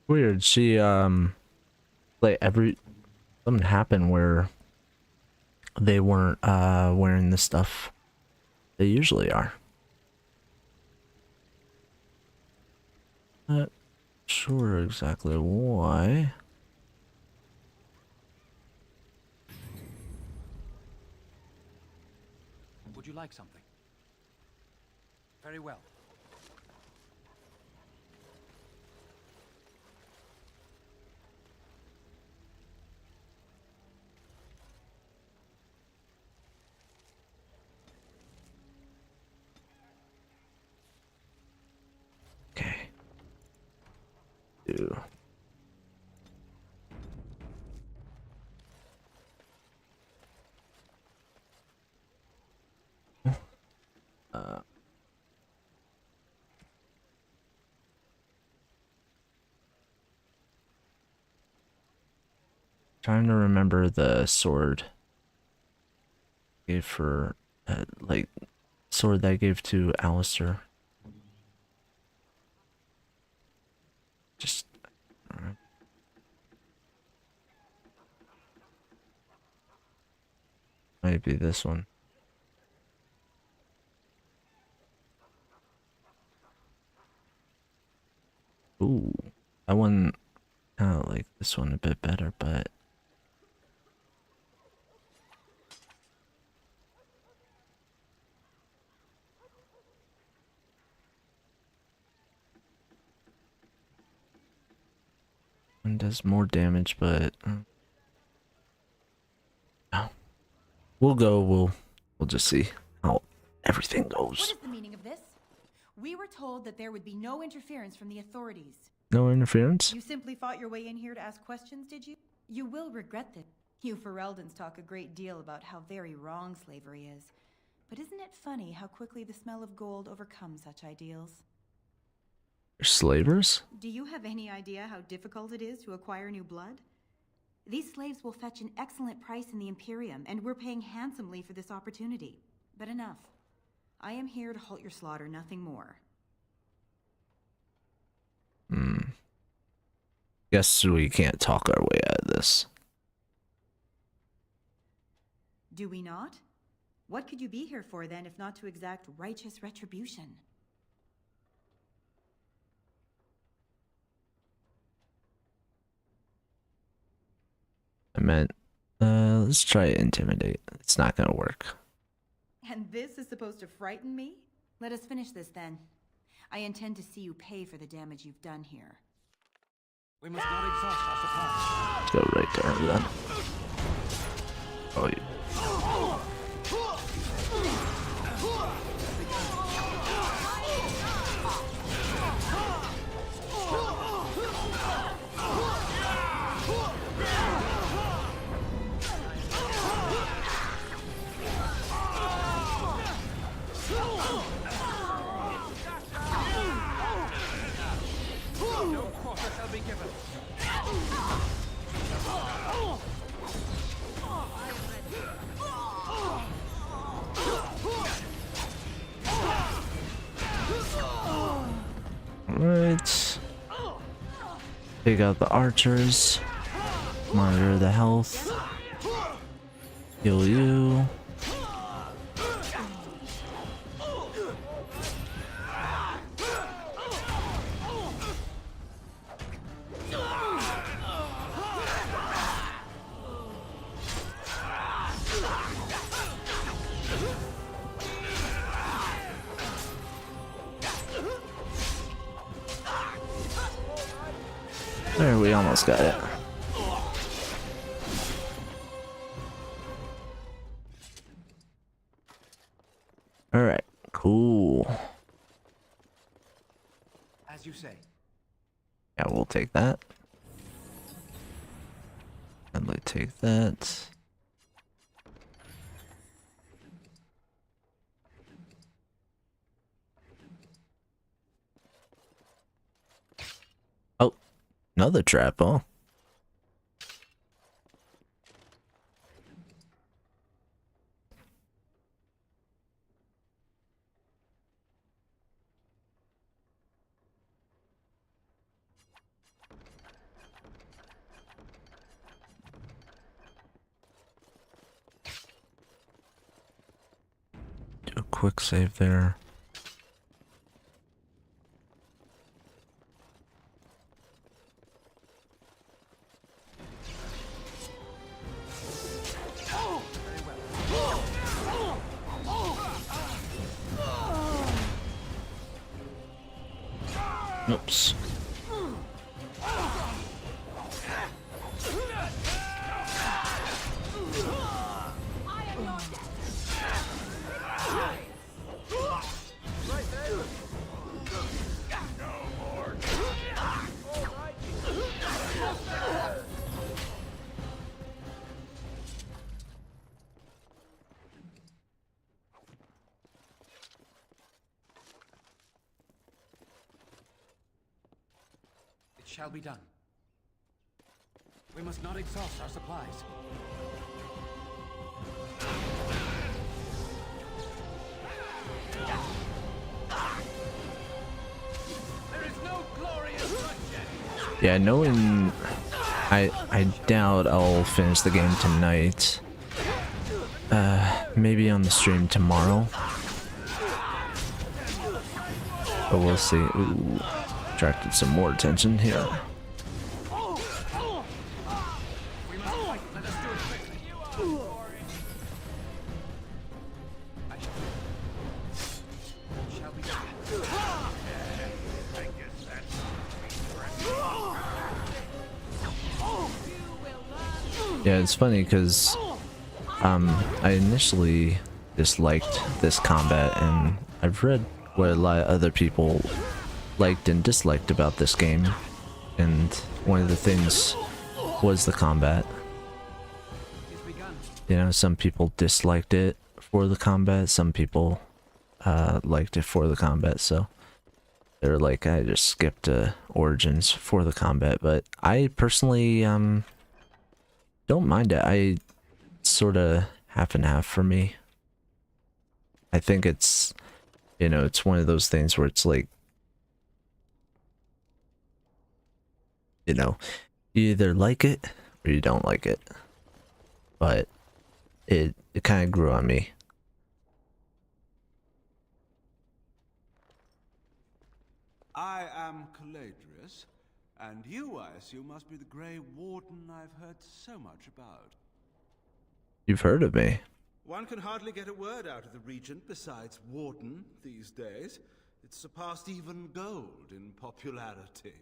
Weird, she, like something happened where they weren't, wearing the stuff they usually are. Not sure exactly why. Would you like something? Very well. Okay. Do. Trying to remember the sword I gave for, like, sword that I gave to Alistair. Just, might be this one. Ooh, that one, kind of like this one a bit better, but one does more damage, but oh. We'll just see how everything What goes. is the meaning of this? We were told that there would be no interference from the authorities. No interference? You simply fought your way in here to ask questions, did you? You will regret this. You Fereldans talk a great deal about how very wrong slavery is. But isn't it funny how quickly the smell of gold overcomes such ideals? You're slavers? Do you have any idea how difficult it is to acquire new blood? These slaves will fetch an excellent price in the Imperium, and we're paying handsomely for this opportunity. But enough. I am here to halt your slaughter, nothing more. Guess we can't talk our way out of this. Do we not? What could you be here for then, if not to exact righteous retribution? I meant, let's try to intimidate. It's not gonna work. And this is supposed to frighten me? Let us finish this then. I intend to see you pay for the damage you've done here. We must not exhaust our supply. Let's go right to her then. Oh, you. Take out the archers. Monitor the health. Heal you. There, we almost got it. Alright, cool. As you say. Yeah, we'll take that. And let's take that. Oh, another trap, huh? Do a quick save there. Oops. It shall be done. We must not exhaust our supplies. There is no glory in bloodshed. Yeah, knowing I doubt I'll finish the game tonight. Maybe on the stream tomorrow. But we'll see. Ooh, attracted some more attention here. Yeah, it's funny because I initially disliked this combat, and I've read what a lot of other people liked and disliked about this game, and one of the things was the combat. You know, some people disliked it for the combat, some people liked it for the combat, so they're like, I just skipped Origins for the combat, but I personally don't mind it. I sort of half and half for me. I think it's, you know, it's one of those things where it's like, you know, you either like it or you don't like it. But it kind of grew on me. I am Caladrius, and you, I assume, must be the Grey Warden I've heard so much about. You've heard of me. One can hardly get a word out of the Regent besides Warden these days. It's surpassed even gold in popularity.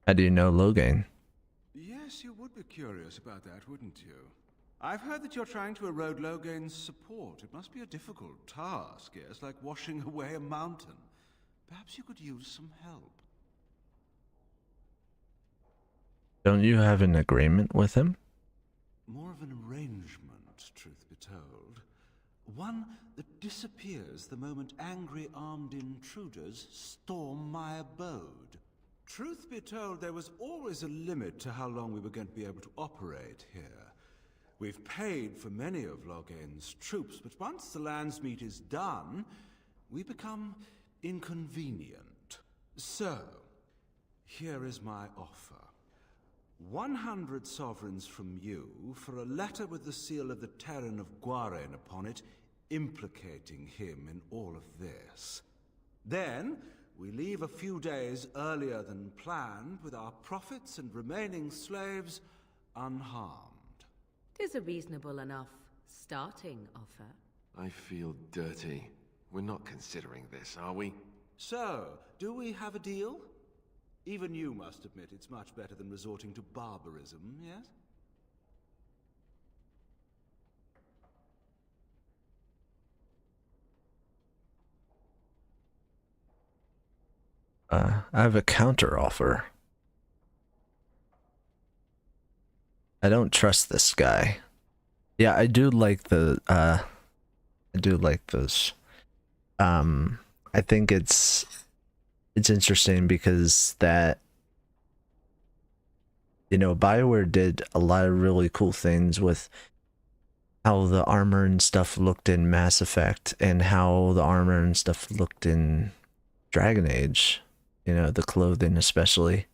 How do you know Loghain? Yes, you would be curious about that, wouldn't you? I've heard that you're trying to erode Loghain's support. It must be a difficult task, yes, like washing away a mountain. Perhaps you could use some help. Don't you have an agreement with him? More of an arrangement, truth be told. One that disappears the moment angry armed intruders storm my abode. Truth be told, there was always a limit to how long we were going to be able to operate here. We've paid for many of Loghain's troops, but once the Landsmeet is done, we become inconvenient. So, here is my offer. 100 sovereigns from you for a letter with the seal of the Terran of Guaren upon it, implicating him in all of this. Then, we leave a few days earlier than planned with our profits and remaining slaves unharmed. 'Tis a reasonable enough starting offer. I feel dirty. We're not considering this, are we? So, do we have a deal? Even you must admit it's much better than resorting to barbarism, yes? I have a counter offer. I don't trust this guy. Yeah, I do like the I do like those. I think it's interesting because that, you know, BioWare did a lot of really cool things with how the armor and stuff looked in Mass Effect and how the armor and stuff looked in Dragon Age. You know, the clothing especially.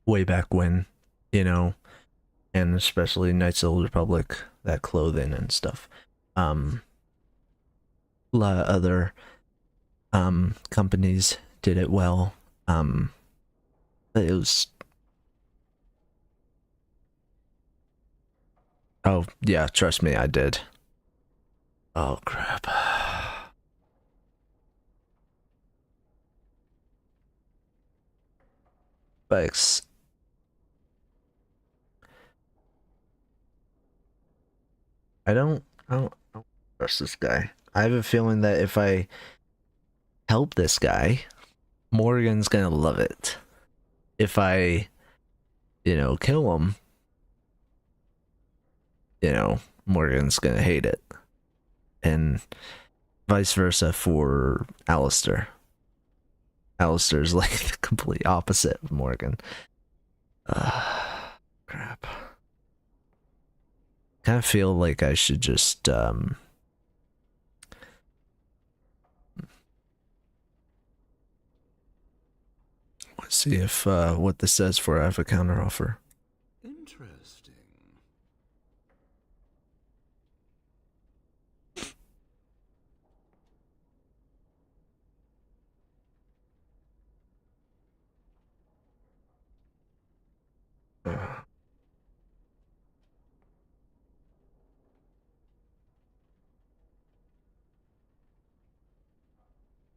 Way back when, you know, and especially Knights of the Old Republic, that clothing and stuff. A lot of other companies did it well. But it was, oh yeah, trust me, I did. Oh crap. Thanks. I don't trust this guy. I have a feeling that if I help this guy, Morgan's gonna love it. If I, you know, kill him, you know, Morgan's gonna hate it. And vice versa for Alistair. Alistair's like the complete opposite of Morgan. Crap. Kind of feel like I should just let's see if what this says for I have a counter offer. Interesting.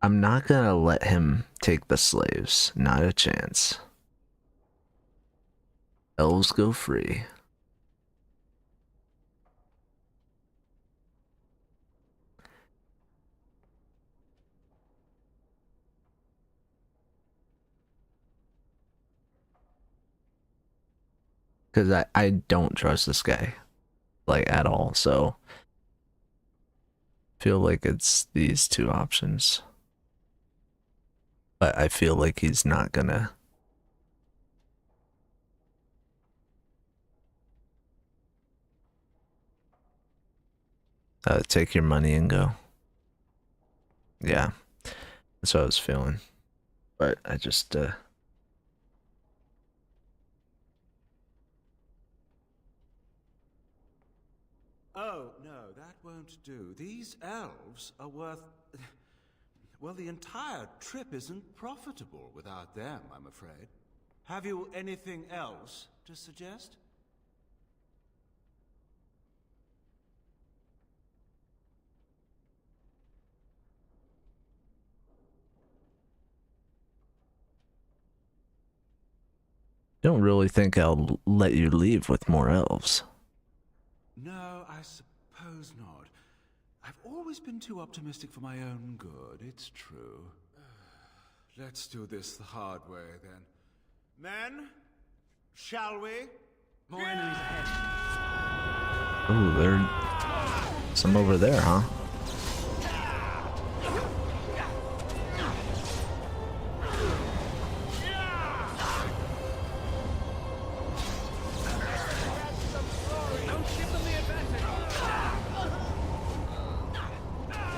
I'm not gonna let him take the slaves. Not a chance. Elves go free. Because I don't trust this guy. Like, at all, so feel like it's these two options. But I feel like he's not gonna. Take your money and go. Yeah, that's what I was feeling. But I just, Oh, no, that won't do. These elves are worth... Well, the entire trip isn't profitable without them, I'm afraid. Have you anything else to suggest? don't really think I'll let you leave with more elves. No, I suppose not. I've always been too optimistic for my own good, it's true. Let's do this the hard way, then. Men, shall we? More enemies ahead. Oh, there's some over there, huh?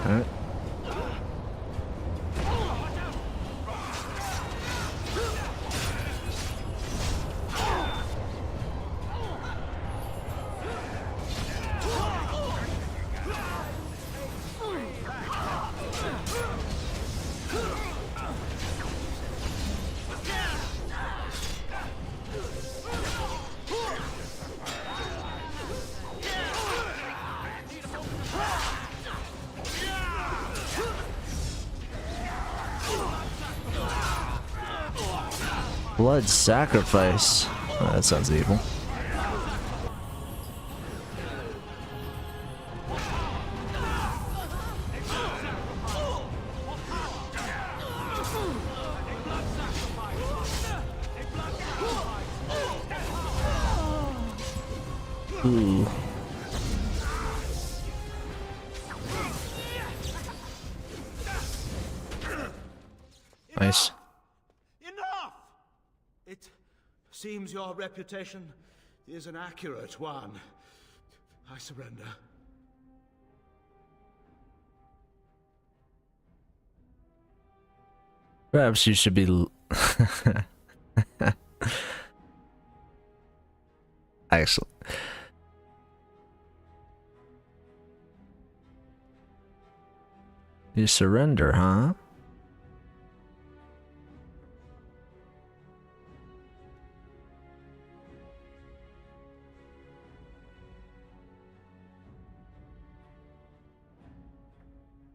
Alright. Blood sacrifice. Oh, that sounds evil. Ooh. Nice. Enough! It seems your reputation is an accurate one. I surrender. Perhaps you should be. Excellent. You surrender, huh?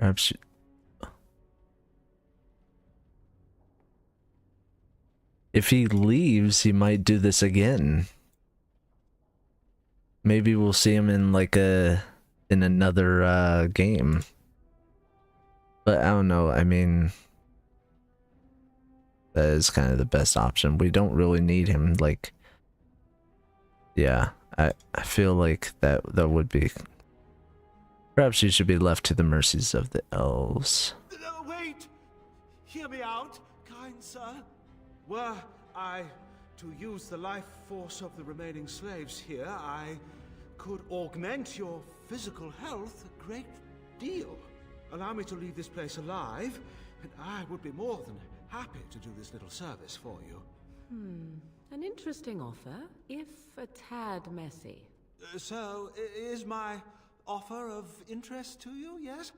Perhaps you... If he leaves, he might do this again. Maybe we'll see him in like in another game. But I don't know, I mean, that is kind of the best option. We don't really need him, like, yeah, I feel like that would be, perhaps he should be left to the mercies of the elves. Wait! Hear me out, kind sir. Were I to use the life force of the remaining slaves here, I could augment your physical health a great deal. Allow me to leave this place alive, and I would be more than happy to do this little service for you. An interesting offer, if a tad messy. So, is my offer of interest to you, yes?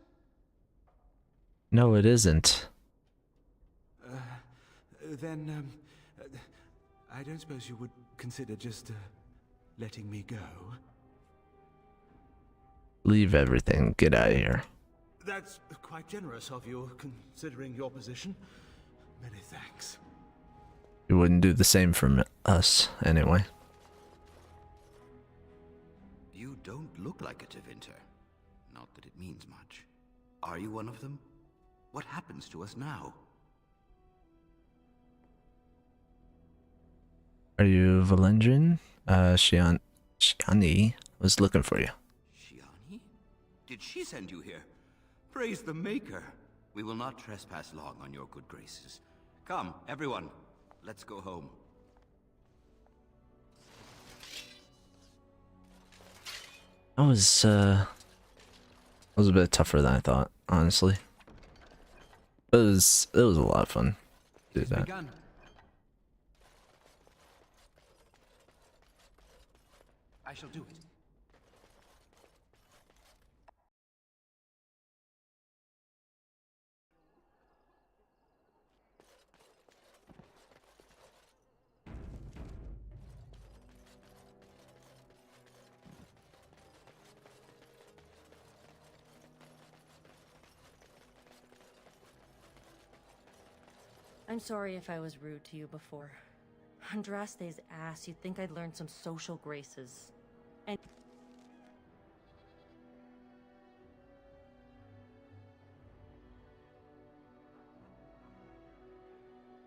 No, it isn't. Then, I don't suppose you would consider just letting me go? Leave everything, get out of here. That's quite generous of you, considering your position. Many thanks. You wouldn't do the same for us, anyway. You don't look like a Tevinter. Not that it means much. Are you one of them? What happens to us now? Are you Valendrian? Shiani was looking for you. Shiani? Did she send you here? Praise the Maker. We will not trespass long on your good graces. Come, everyone. Let's go home. That was a bit tougher than I thought, honestly. But it was a lot of fun to do that. Begun. I shall do it. I'm sorry if I was rude to you before. Andraste's ass, you'd think I'd learned some social graces. And...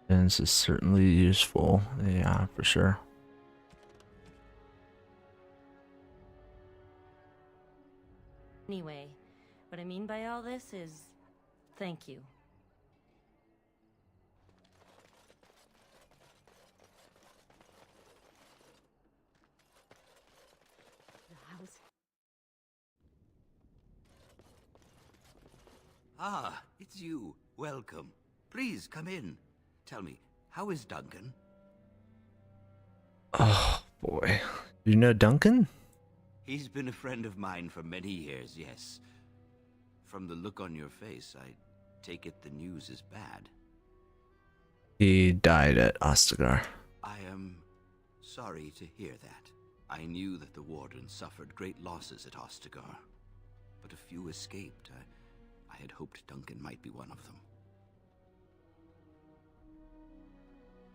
And this is certainly useful, yeah, for sure. Anyway, what I mean by all this is, thank you. Ah, it's you. Welcome. Please, come in. Tell me, how is Duncan? Oh, boy. You know Duncan? He's been a friend of mine for many years, yes. From the look on your face, I take it the news is bad. He died at Ostagar. I am sorry to hear that. I knew that the Warden suffered great losses at Ostagar, but a few escaped. I had hoped Duncan might be one of them.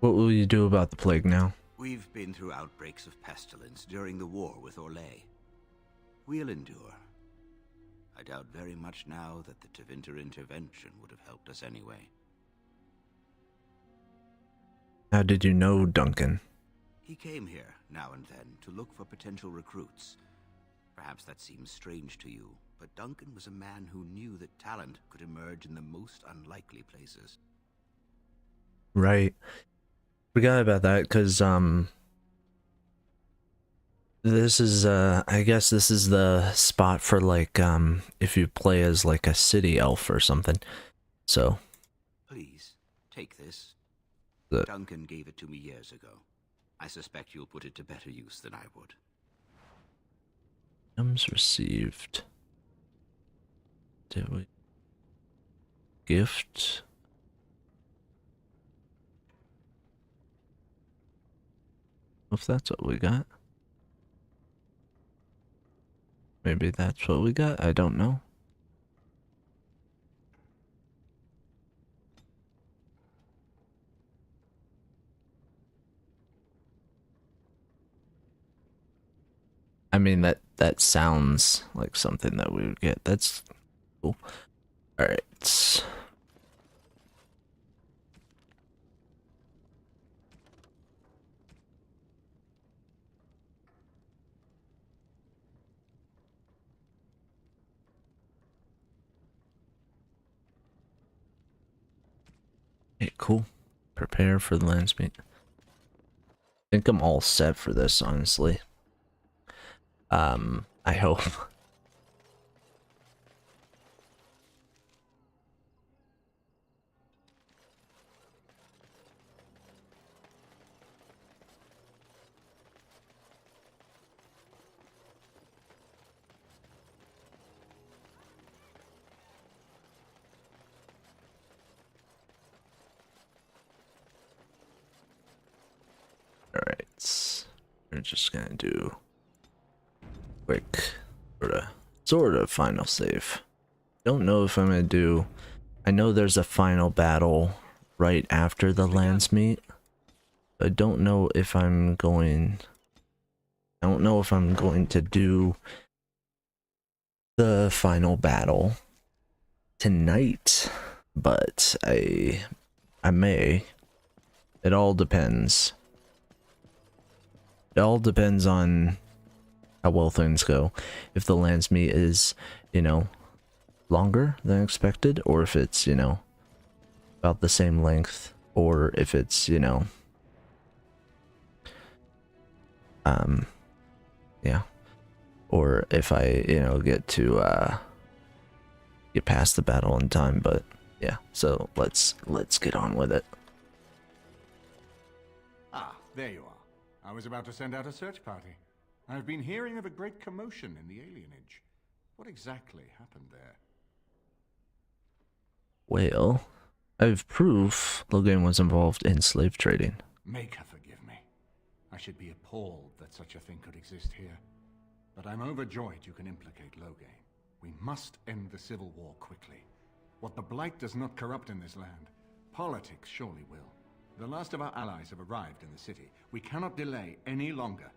What will you do about the plague now? We've been through outbreaks of pestilence during the war with Orlais. We'll endure. I doubt very much now that the Tevinter intervention would have helped us anyway. How did you know Duncan? He came here now and then to look for potential recruits. Perhaps that seems strange to you, but Duncan was a man who knew that talent could emerge in the most unlikely places. Right. Forgot about that, because, this is, I guess this is the spot for, like, if you play as, like, a city elf or something. So. Please, take this. Good. Duncan gave it to me years ago. I suspect you'll put it to better use than I would. Items received. Did we? Gift. If that's what we got. Maybe that's what we got, I don't know. I mean, that sounds like something that we would get. That's cool. Alright. Okay, cool. Prepare for the Landsmeet. I think I'm all set for this, honestly. I hope. Alright. We're just gonna do quick sort of final save. Don't know if I'm gonna do, I know there's a final battle right after the Landsmeet. I don't know if I'm going to do the final battle tonight, but I may. It all depends. It all depends on how well things go. If the Landsmeet is, you know, longer than expected, or if it's, you know, about the same length, or if it's, you know, yeah, or if I, you know, get to get past the battle in time. But yeah, so let's get on with it. Ah, there you are. I was about to send out a search party. I've been hearing of a great commotion in the alienage. What exactly happened there? Well, I have proof Logan was involved in slave trading. Make her forgive me. I should be appalled that such a thing could exist here. But I'm overjoyed you can implicate Logain. We must end the civil war quickly. What the Blight does not corrupt in this land, politics surely will. The last of our allies have arrived in the city. We cannot delay any longer.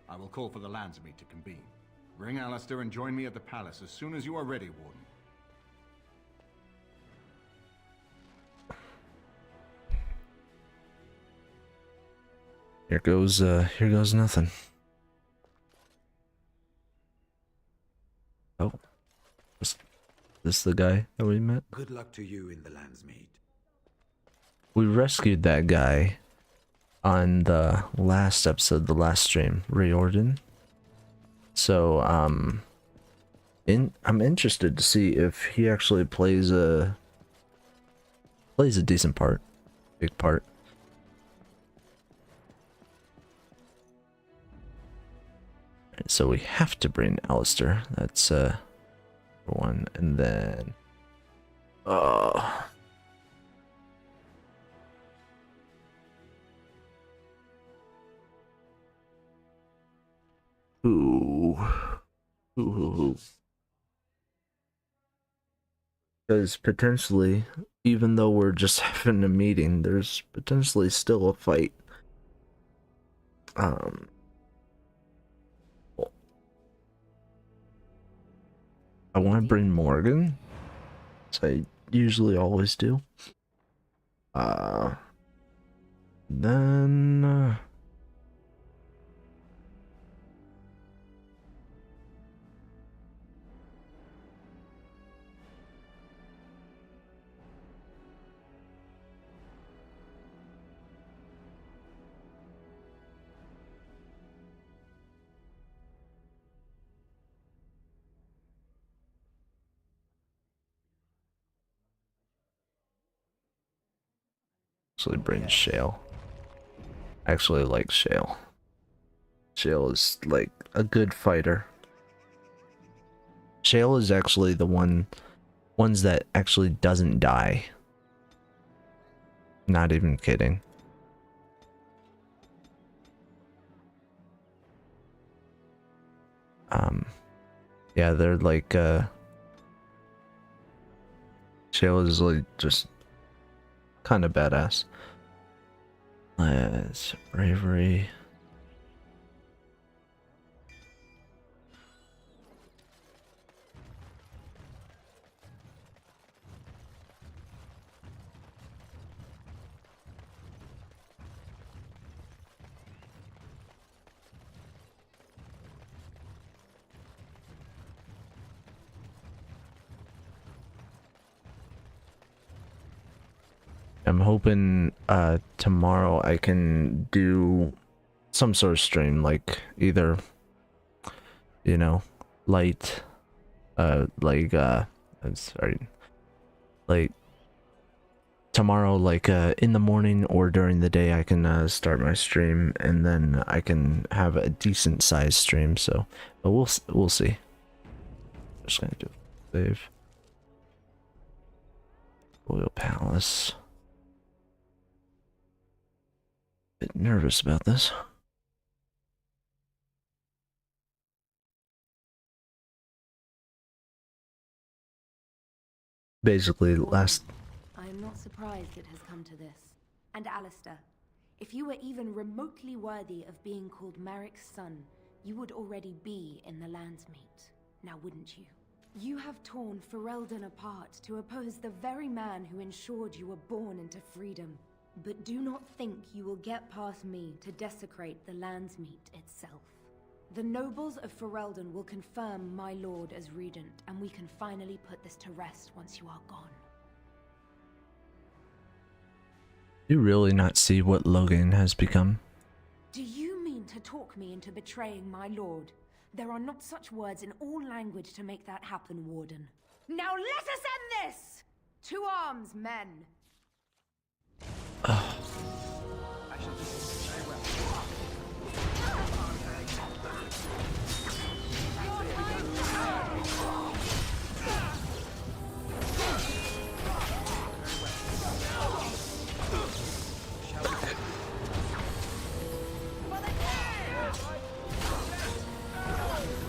I will call for the Landsmeet to convene. Bring Alistair and join me at the palace as soon as you are ready, Warden. Here goes nothing. Oh, is this the guy that we met? Good luck to you in the Landsmeet. We rescued that guy on the last episode, the last stream, Riordan. So, I'm interested to see if he actually plays a decent part, big part. So we have to bring Alistair. That's one, and then who? Because potentially, even though we're just having a meeting, there's potentially still a fight. I want to bring Morgan, as I usually always do. Then... actually bring Shale. I actually like Shale. Shale is like a good fighter. Shale is actually the ones that actually doesn't die. Not even kidding. Yeah, they're like Shale is like just kind of badass. Let's bravery. I'm hoping tomorrow I can do some sort of stream, like either, you know, light, I'm sorry, like tomorrow, like in the morning or during the day, I can start my stream, and then I can have a decent sized stream. So, but we'll see. Just gonna do save. Royal Palace. Bit nervous about this. Basically, last. I am not surprised it has come to this. And Alistair, if you were even remotely worthy of being called Marik's son, you would already be in the Landsmeet, now wouldn't you? You have torn Ferelden apart to oppose the very man who ensured you were born into freedom. But do not think you will get past me to desecrate the Landsmeet itself. The nobles of Ferelden will confirm my lord as regent, and we can finally put this to rest once you are gone. Do you really not see what Logan has become? Do you mean to talk me into betraying my lord? There are not such words in all language to make that happen, Warden. Now let us end this! To arms, men!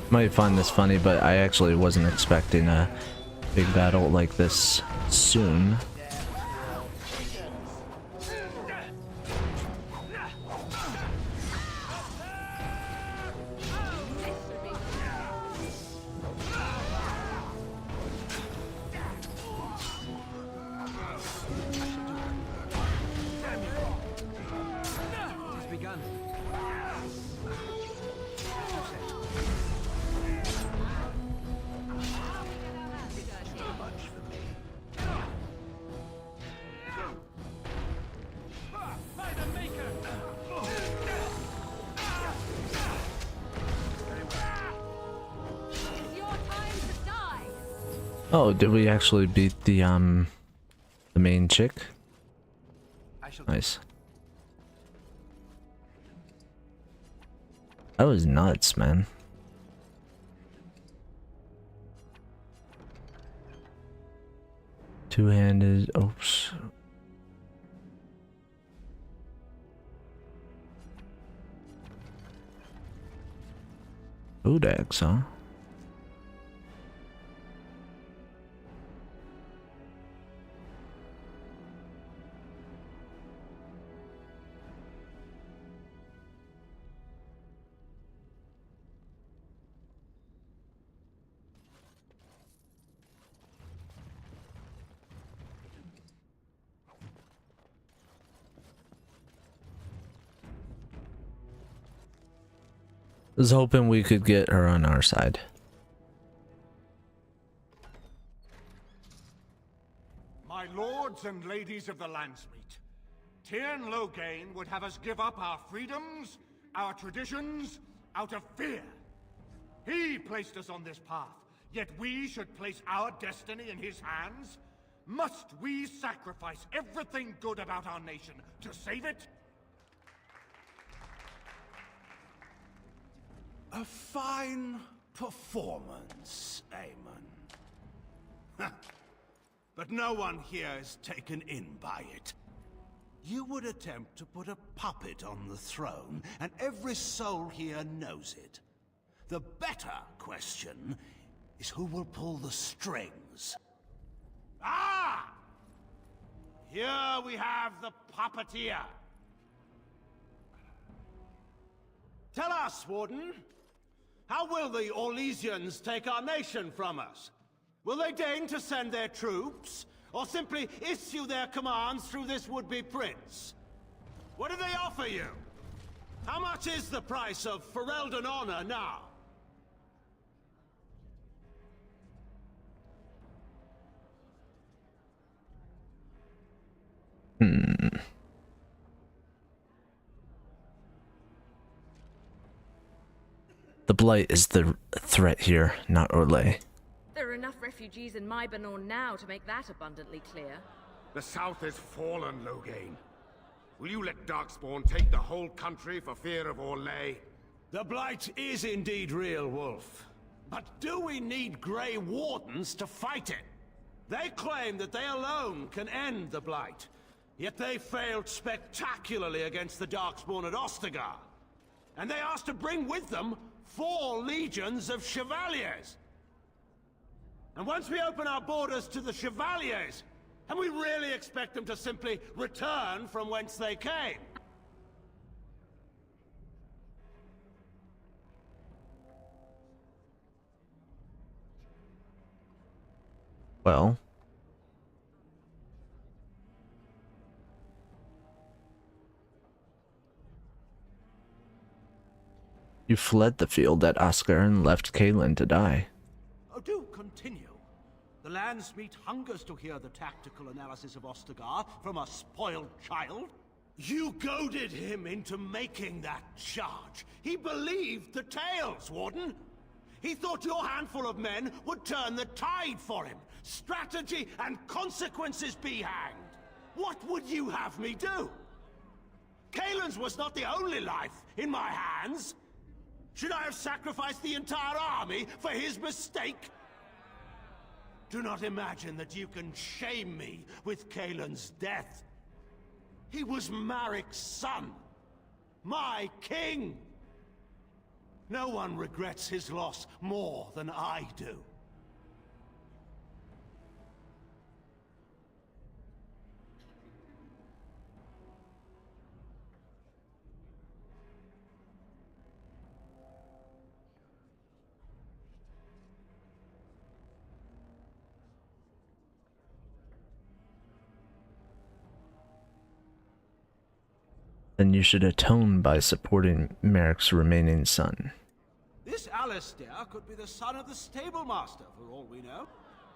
Might find this funny, but I actually wasn't expecting a big battle like this soon. Oh, did we actually beat the main chick? Nice. That was nuts, man. Two-handed. Oops. Codex, huh? Was hoping we could get her on our side. My lords and ladies of the Landsmeet, Tyrn Loghain would have us give up our freedoms, our traditions, out of fear. He placed us on this path, yet we should place our destiny in his hands? Must we sacrifice everything good about our nation to save it? A fine performance, Aemon. But no one here is taken in by it. You would attempt to put a puppet on the throne, and every soul here knows it. The better question is who will pull the strings. Ah! Here we have the puppeteer. Tell us, Warden, how will the Orlesians take our nation from us? Will they deign to send their troops, or simply issue their commands through this would-be prince? What do they offer you? How much is the price of Ferelden honor now? The Blight is the threat here, not Orlais. There are enough refugees in Mybanor now to make that abundantly clear. The south is fallen, Loghain. Will you let Darkspawn take the whole country for fear of Orlais? The Blight is indeed real, Wolf. But do we need Grey Wardens to fight it? They claim that they alone can end the Blight, yet they failed spectacularly against the Darkspawn at Ostagar. And they asked to bring with them 4 legions of Chevaliers. And once we open our borders to the Chevaliers, and we really expect them to simply return from whence they came? Well, you fled the field at Oscar and left Caitlin to die. Oh, do continue. The Landsmeet hungers to hear the tactical analysis of Ostagar from a spoiled child. You goaded him into making that charge. He believed the tales, Warden. He thought your handful of men would turn the tide for him. Strategy and consequences be hanged. What would you have me do? Cailin's was not the only life in my hands. Should I have sacrificed the entire army for his mistake? Do not imagine that you can shame me with Cailin's death. He was Marik's son, my king. No one regrets his loss more than I do. Then you should atone by supporting Merrick's remaining son. This Alistair could be the son of the stablemaster, for all we know.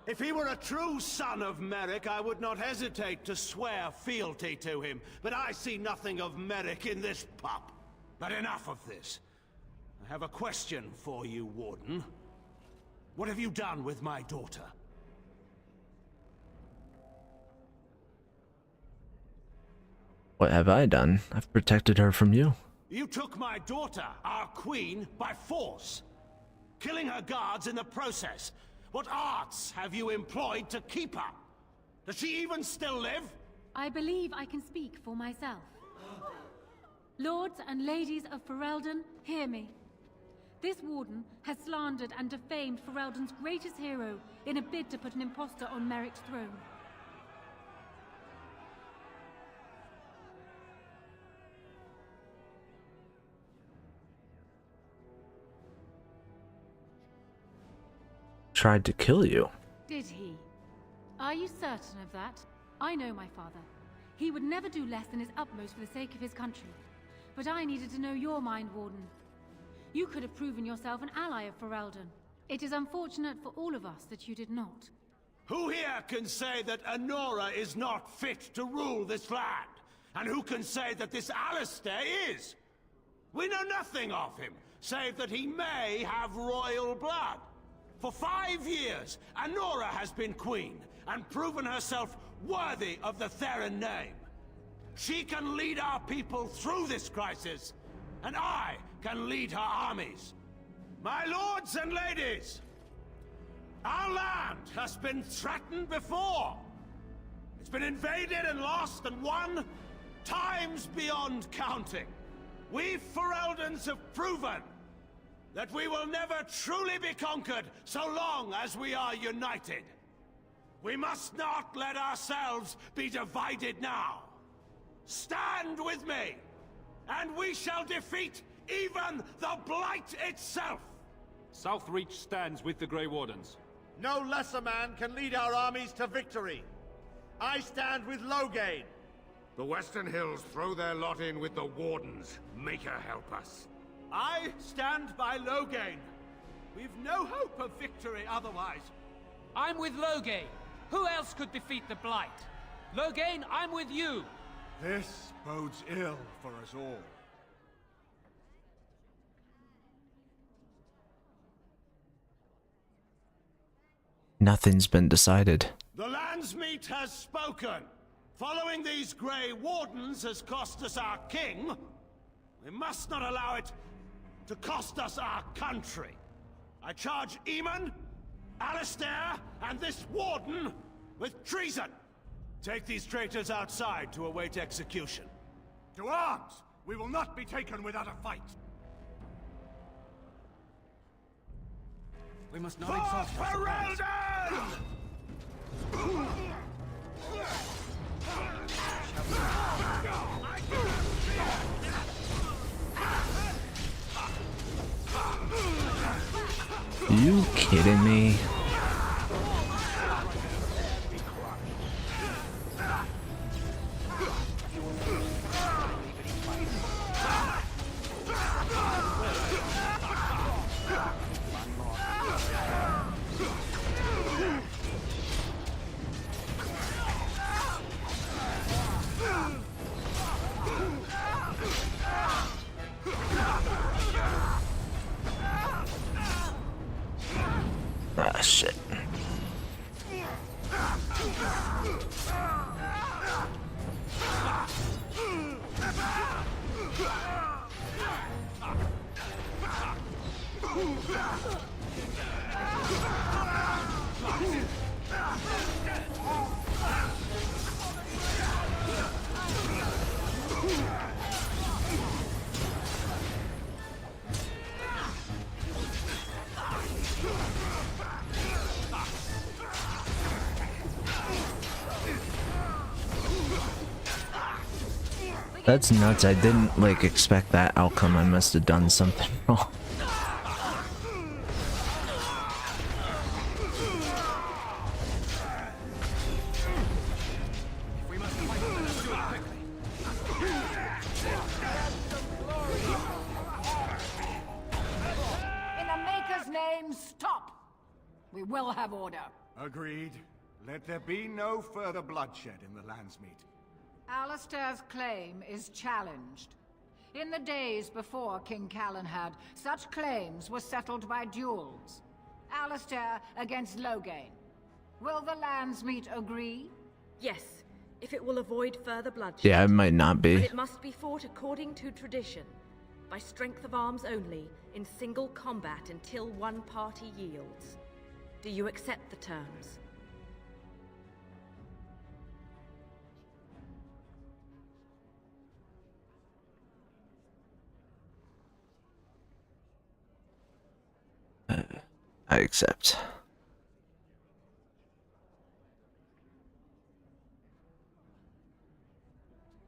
If he were a true son of Merrick, I would not hesitate to swear fealty to him. But I see nothing of Merrick in this pup. But enough of this. I have a question for you, Warden. What have you done with my daughter? What have I done? I've protected her from you. You took my daughter, our queen, by force, killing her guards in the process. What arts have you employed to keep her? Does she even still live? I believe I can speak for myself. Lords and ladies of Ferelden, hear me. This warden has slandered and defamed Ferelden's greatest hero in a bid to put an impostor on Merrick's throne. Tried to kill you. Did he? Are you certain of that? I know my father. He would never do less than his utmost for the sake of his country. But I needed to know your mind, Warden. You could have proven yourself an ally of Ferelden. It is unfortunate for all of us that you did not. Who here can say that Honora is not fit to rule this land? And who can say that this Alistair is? We know nothing of him, save that he may have royal blood. For 5 years, Honora has been queen, and proven herself worthy of the Theron name. She can lead our people through this crisis, and I can lead her armies. My lords and ladies, our land has been threatened before. It's been invaded and lost and won times beyond counting. We Fereldans have proven that we will never truly be conquered so long as we are united. We must not let ourselves be divided now. Stand with me, and we shall defeat even the Blight itself! Southreach stands with the Grey Wardens. No lesser man can lead our armies to victory. I stand with Loghain. The Western Hills throw their lot in with the Wardens. Make her help us. I stand by Loghain. We've no hope of victory otherwise. I'm with Loghain. Who else could defeat the Blight? Loghain, I'm with you. This bodes ill for us all. Nothing's been decided. The Landsmeet has spoken. Following these Grey Wardens has cost us our king. We must not allow it to cost us our country. I charge Eamon, Alistair, and this Warden with treason. Take these traitors outside to await execution. To arms! We will not be taken without a fight. We must not exhaust our supplies. You kidding me? Ah, shit. That's nuts. I didn't like expect that outcome. I must have done something wrong. In the Maker's name, stop! We will have order. Agreed. Let there be no further bloodshed in the Landsmeet. Alistair's claim is challenged. In the days before King Calenhad, such claims were settled by duels. Alistair against Loghain. Will the Landsmeet agree? Yes, if it will avoid further bloodshed. Yeah, it might not But be. it must be fought according to tradition, by strength of arms only, in single combat until one party yields. Do you accept the terms? I accept.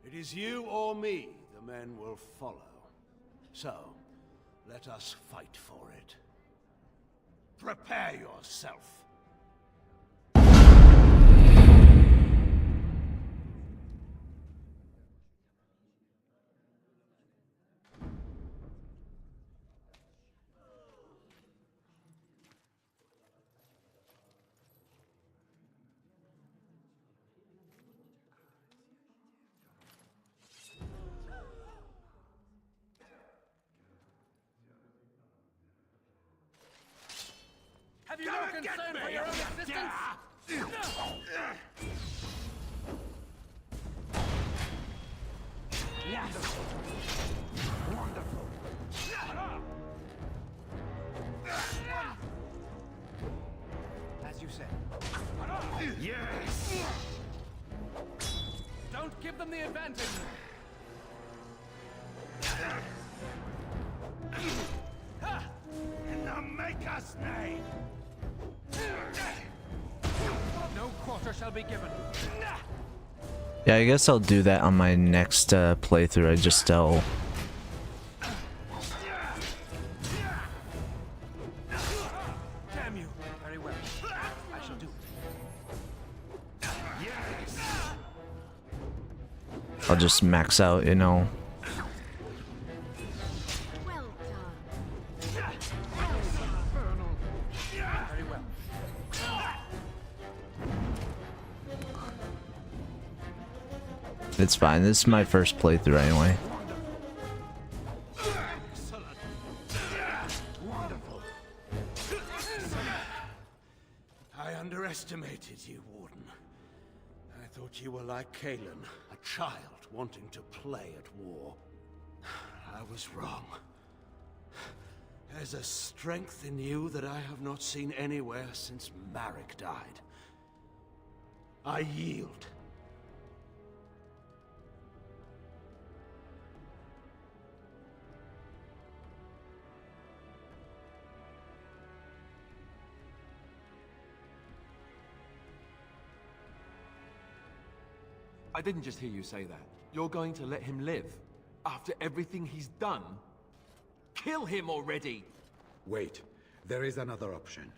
It is you or me the men will follow. So, let us fight for it. Prepare yourself. you no concern for your own existence? Wonderful. As you said. Yes! Don't give them the advantage. In the Maker's name! No quarter shall be given. Yeah, I guess I'll do that on my next playthrough. I just I'll Damn you. Very well. I shall do it. I'll just max out, you know. Very well. It's fine. This is my first playthrough anyway. Wonderful. I underestimated you, Warden. I thought you were like Kalen, a child wanting to play at war. I was wrong. There's a strength in you that I have not seen anywhere since Marek died. I yield. I didn't just hear you say that. You're going to let him live? After everything he's done? Kill him already! Wait, there is another option.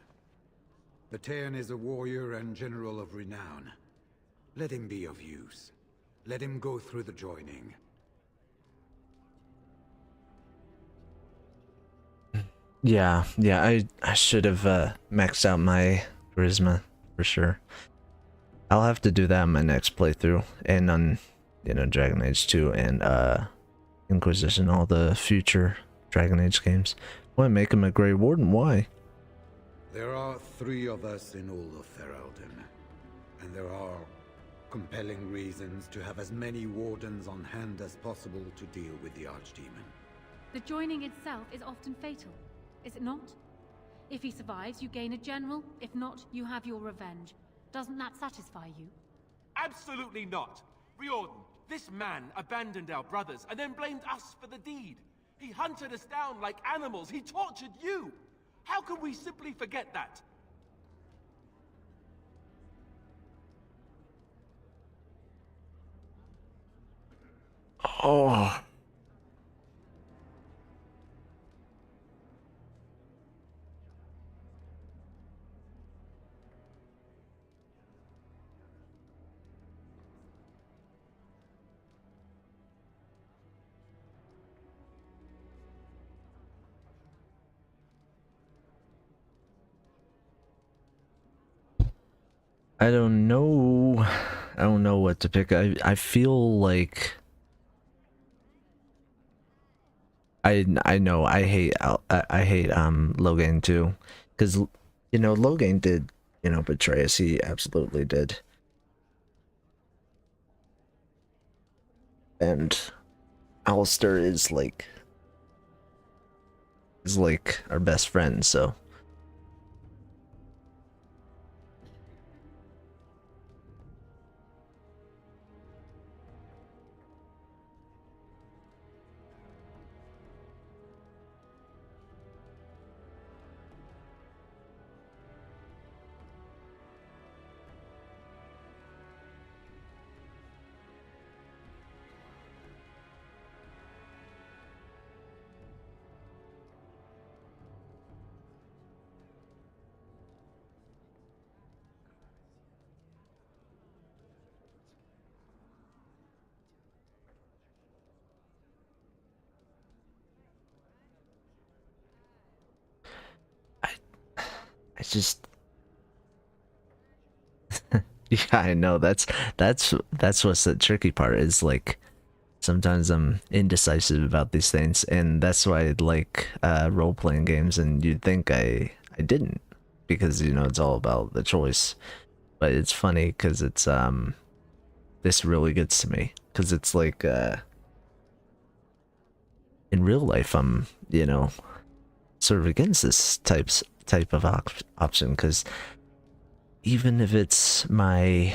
Batean is a warrior and general of renown. Let him be of use. Let him go through the joining. Yeah, I should have maxed out my charisma for sure. I'll have to do that on my next playthrough and on, you know, Dragon Age 2 and Inquisition, all the future Dragon Age games. Why make him a Grey Warden? Why? There are 3 of us in all of Ferelden, and there are compelling reasons to have as many wardens on hand as possible to deal with the Archdemon. The joining itself is often fatal, is it not? If he survives, you gain a general. If not, you have your revenge. Doesn't that satisfy you? Absolutely not! Riordan, this man abandoned our brothers and then blamed us for the deed. He hunted us down like animals. He tortured you! How can we simply forget that? Oh. I don't know. I don't know what to pick. I feel like I know I hate Logain too, because you know Logain did, you know, betray us. He absolutely did. And Alistair is like our best friend, so I just yeah, I know that's what's the tricky part is, like sometimes I'm indecisive about these things, and that's why I like role-playing games, and you'd think I didn't, because you know it's all about the choice. But it's funny because it's this really gets to me because it's like in real life I'm, you know, sort of against this type of option because even if it's my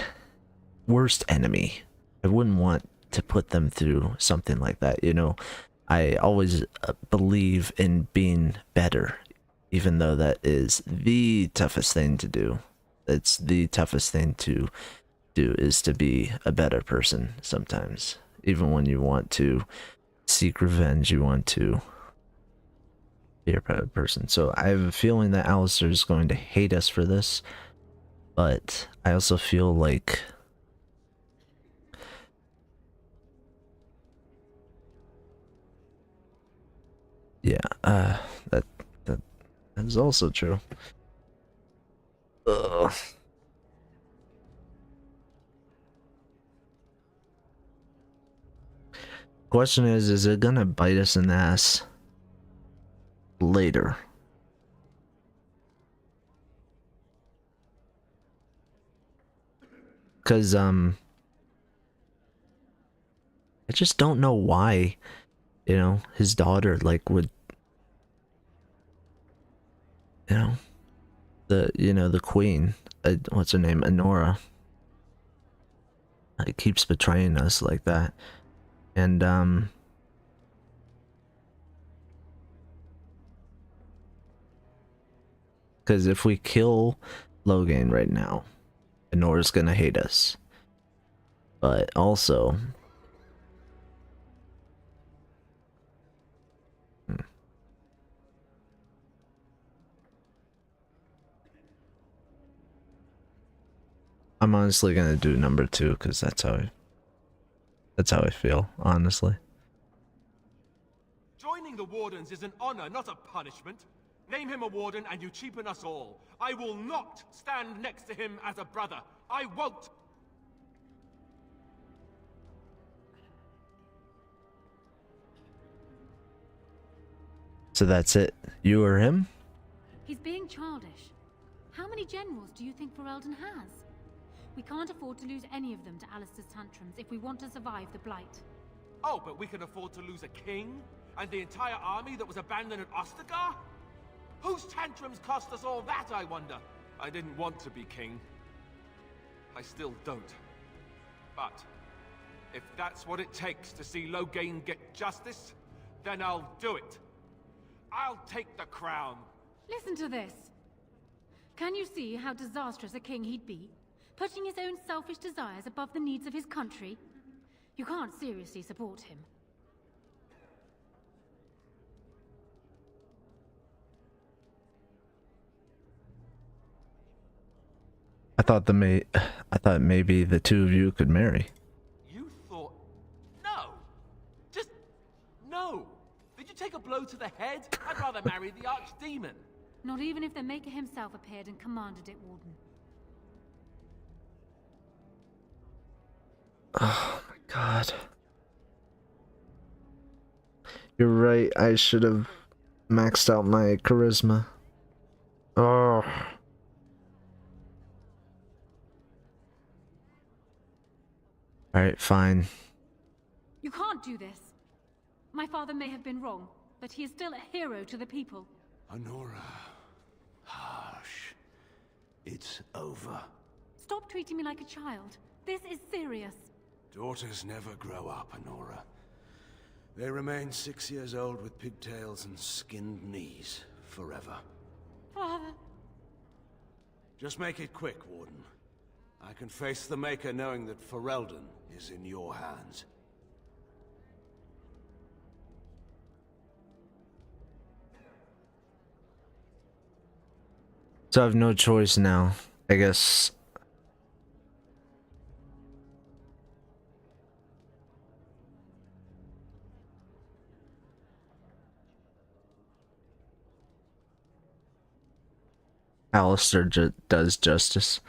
worst enemy, I wouldn't want to put them through something like that, you know. I always believe in being better, even though that is the toughest thing to do. It's the toughest thing to do is to be a better person sometimes. Even when you want to seek revenge, you want to be a better person. So I have a feeling that Alistair is going to hate us for this, but I also feel like yeah, that is also true. Ugh. Question is it gonna bite us in the ass later? Cause I just don't know why, you know, his daughter like would, you know, the queen, what's her name, Honora, keeps betraying us like that, and because if we kill Logain right now, Honora's gonna hate us, but also. I'm honestly gonna do number 2 because that's how I feel, honestly. Joining the Wardens is an honor, not a punishment. Name him a Warden and you cheapen us all. I will not stand next to him as a brother. I won't! So that's it. You or him? He's being childish. How many generals do you think Ferelden has? We can't afford to lose any of them to Alistair's tantrums if we want to survive the Blight. Oh, but we can afford to lose a king? And the entire army that was abandoned at Ostagar? Whose tantrums cost us all that, I wonder? I didn't want to be king. I still don't. But if that's what it takes to see Logain get justice, then I'll do it. I'll take the crown. Listen to this. Can you see how disastrous a king he'd be? Putting his own selfish desires above the needs of his country? You can't seriously support him. I thought maybe the two of you could marry. You thought... No! Just... no! Did you take a blow to the head? I'd rather marry the Archdemon. Not even if the Maker himself appeared and commanded it, Warden. Oh my god. You're right, I should have maxed out my charisma. Oh. Alright, fine. You can't do this. My father may have been wrong, but he is still a hero to the people. Honora. Hush. It's over. Stop treating me like a child. This is serious. Daughters never grow up, Honora. They remain 6 years old with pigtails and skinned knees forever. Father. Just make it quick, Warden. I can face the Maker knowing that Ferelden is in your hands. So I have no choice now, I guess. Alistair does justice.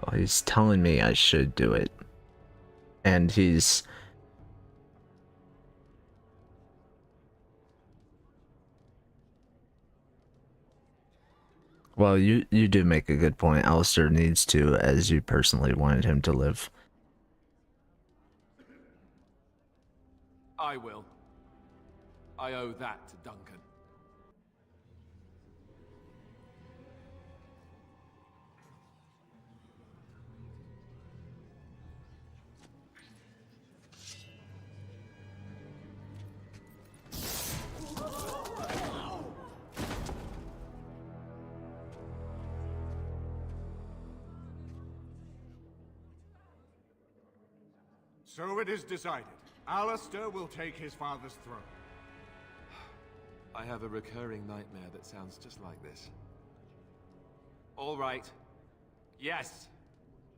Oh, he's telling me I should do it. And he's... Well, you do make a good point. Alistair needs to, as you personally wanted him to live. I will. I owe that to Duncan. So it is decided. Alistair will take his father's throne. I have a recurring nightmare that sounds just like this. All right. Yes.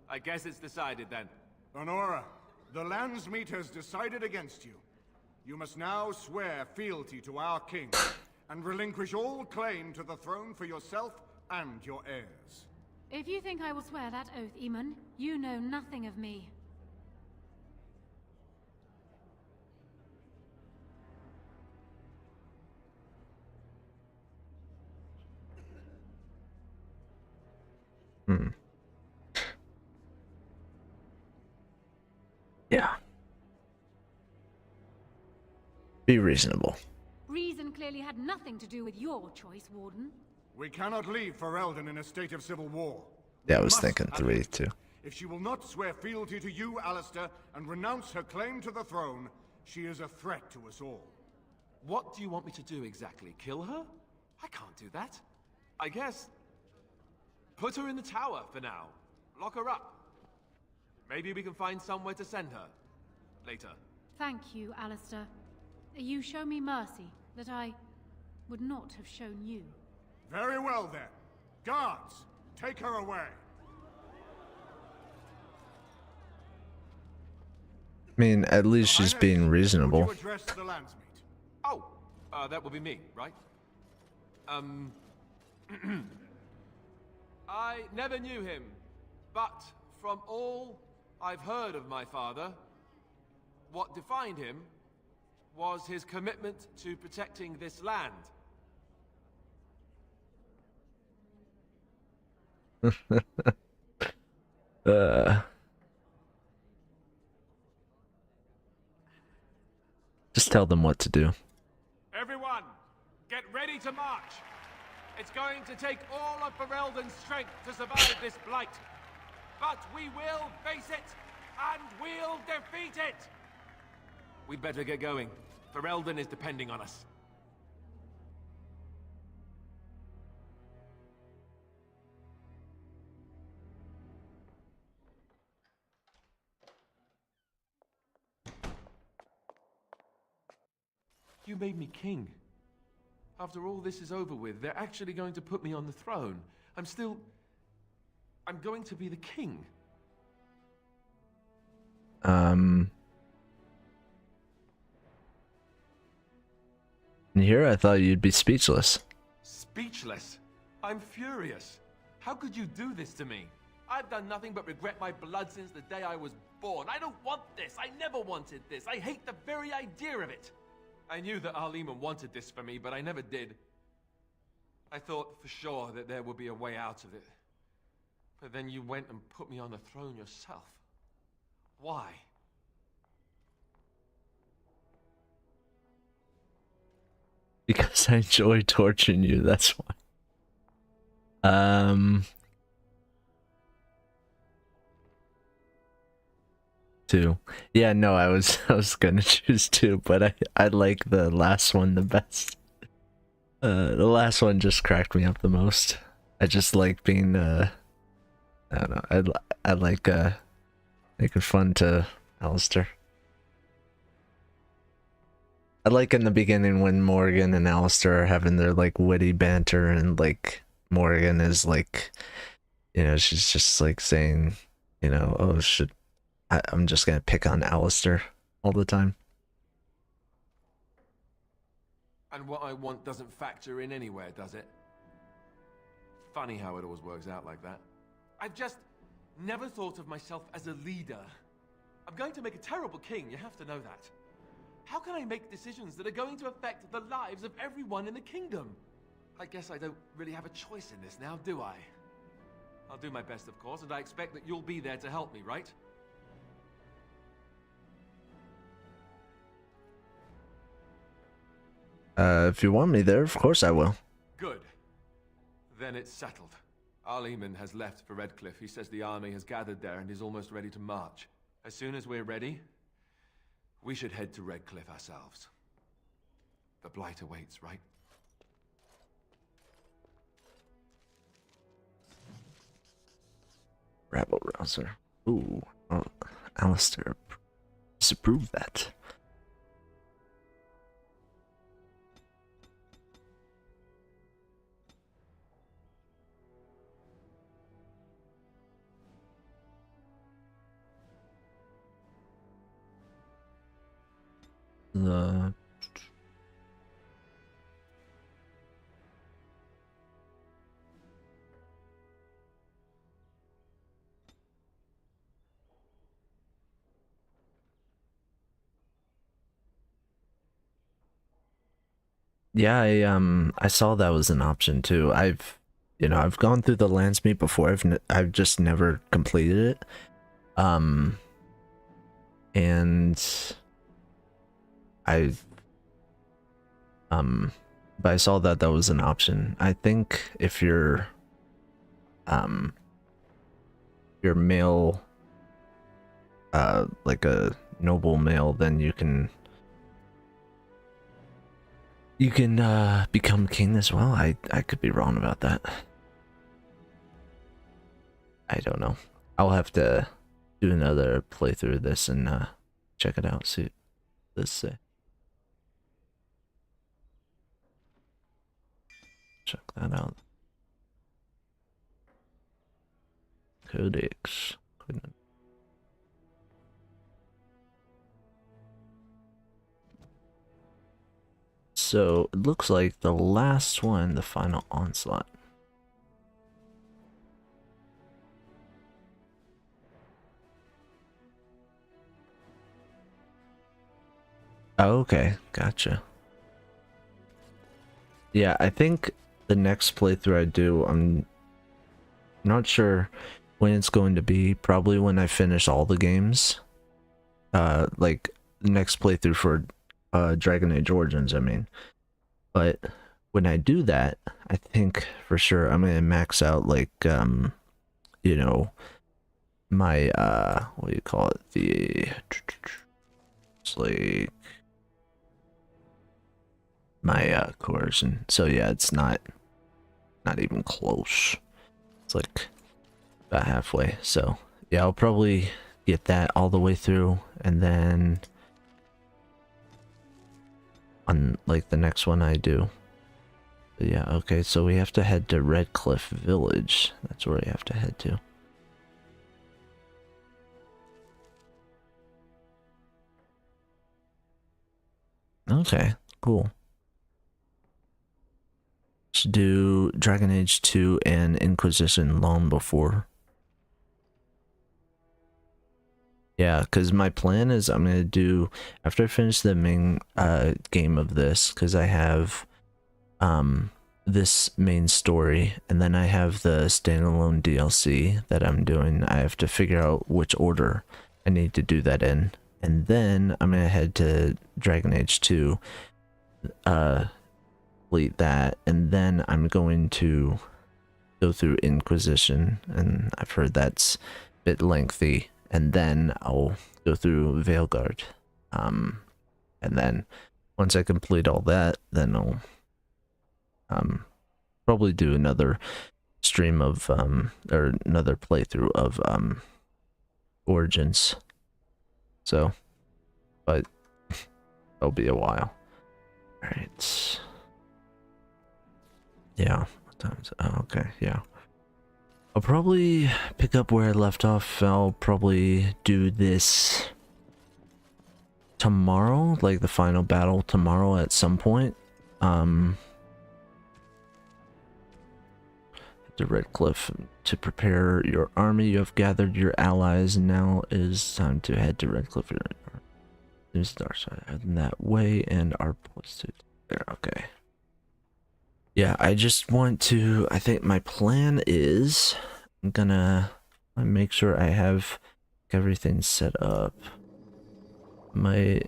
I guess it's decided then. Honora, the Landsmeet has decided against you. You must now swear fealty to our king, and relinquish all claim to the throne for yourself and your heirs. If you think I will swear that oath, Eamon, you know nothing of me. Yeah. Be reasonable. Reason clearly had nothing to do with your choice, Warden. We cannot leave Ferelden in a state of civil war. Yeah, I We was must thinking act. 3 too. If she will not swear fealty to you, Alistair, and renounce her claim to the throne, she is a threat to us all. What do you want me to do exactly? Kill her? I can't do that. I guess... put her in the tower for now. Lock her up. Maybe we can find somewhere to send her. Later. Thank you, Alistair. You show me mercy that I would not have shown you. Very well then. Guards, take her away. I mean, at least she's being reasonable. Would you address the Landsmeet? Oh, that will be me, right? I never knew him, but from all I've heard of my father, what defined him was his commitment to protecting this land. Just tell them what to do. Everyone, get ready to march. It's going to take all of Ferelden's strength to survive this blight. But we will face it, and we'll defeat it! We'd better get going. Ferelden is depending on us. You made me king. After all this is over with, they're actually going to put me on the throne. I'm going to be the king. And here I thought you'd be speechless. Speechless? I'm furious. How could you do this to me? I've done nothing but regret my blood since the day I was born. I don't want this. I never wanted this. I hate the very idea of it. I knew that Arleman wanted this for me, but I never did. I thought for sure that there would be a way out of it. But then you went and put me on the throne yourself. Why? Because I enjoy torturing you, that's why. Two. Yeah, no, I was gonna choose 2, but I like the last one the best. The last one just cracked me up the most. I just like being I don't know, I like making fun to Alistair. I like in the beginning when Morgan and Alistair are having their like witty banter, and like Morgan is like, you know, she's just like saying, you know, oh I'm just gonna pick on Alistair all the time. And what I want doesn't factor in anywhere, does it? Funny how it always works out like that. I've just never thought of myself as a leader. I'm going to make a terrible king, you have to know that. How can I make decisions that are going to affect the lives of everyone in the kingdom? I guess I don't really have a choice in this now, do I? I'll do my best, of course, and I expect that you'll be there to help me, right? If you want me there, of course I will. Good. Then it's settled. Arleman has left for Redcliffe. He says the army has gathered there and is almost ready to march. As soon as we're ready, we should head to Redcliffe ourselves. The Blight awaits, right? Rabble rouser. Ooh, oh, Alistair disapproved that. The yeah, I saw that was an option too. I've gone through the Landsmeet before. I've just never completed it. And but I saw that that was an option. I think if you're male, like a noble male, then you can become king as well. I could be wrong about that. I don't know. I'll have to do another playthrough of this and check it out, see what this say. Check that out. Codex. So it looks like the last one, the final onslaught. Oh, okay, gotcha. Yeah, I think the next playthrough I do, I'm not sure when it's going to be. Probably when I finish all the games. Like the next playthrough for Dragon Age Origins, I mean. But when I do that, I think for sure I'm gonna max out, like, you know, my what do you call it? It's like my coercion. So yeah, it's not even close. It's like about halfway. So yeah, I'll probably get that all the way through, and then on like the next one I do. But yeah, okay, so we have to head to Redcliffe Village. That's where we have to head to. Okay, cool. Let's do Dragon Age 2 and Inquisition long before. Yeah, because my plan is I'm going to do, after I finish the main game of this, because I have this main story, and then I have the standalone DLC that I'm doing. I have to figure out which order I need to do that in. And then I'm going to head to Dragon Age 2, complete that, and then I'm going to go through Inquisition, and I've heard that's a bit lengthy, and then I'll go through Veilguard. And then once I complete all that, then I'll probably do another stream of or another playthrough of Origins. So, but it'll be a while. All right. Yeah. What time is it? Oh, okay. Yeah. I'll probably pick up where I left off. I'll probably do this tomorrow, like the final battle tomorrow at some point. The Redcliffe to prepare your army. You have gathered your allies, and now it is time to head to Red Cliff. There's the dark side heading that way, and our posted there. Okay. Yeah, I just want to. I think my plan is I'm gonna make sure I have everything set up. My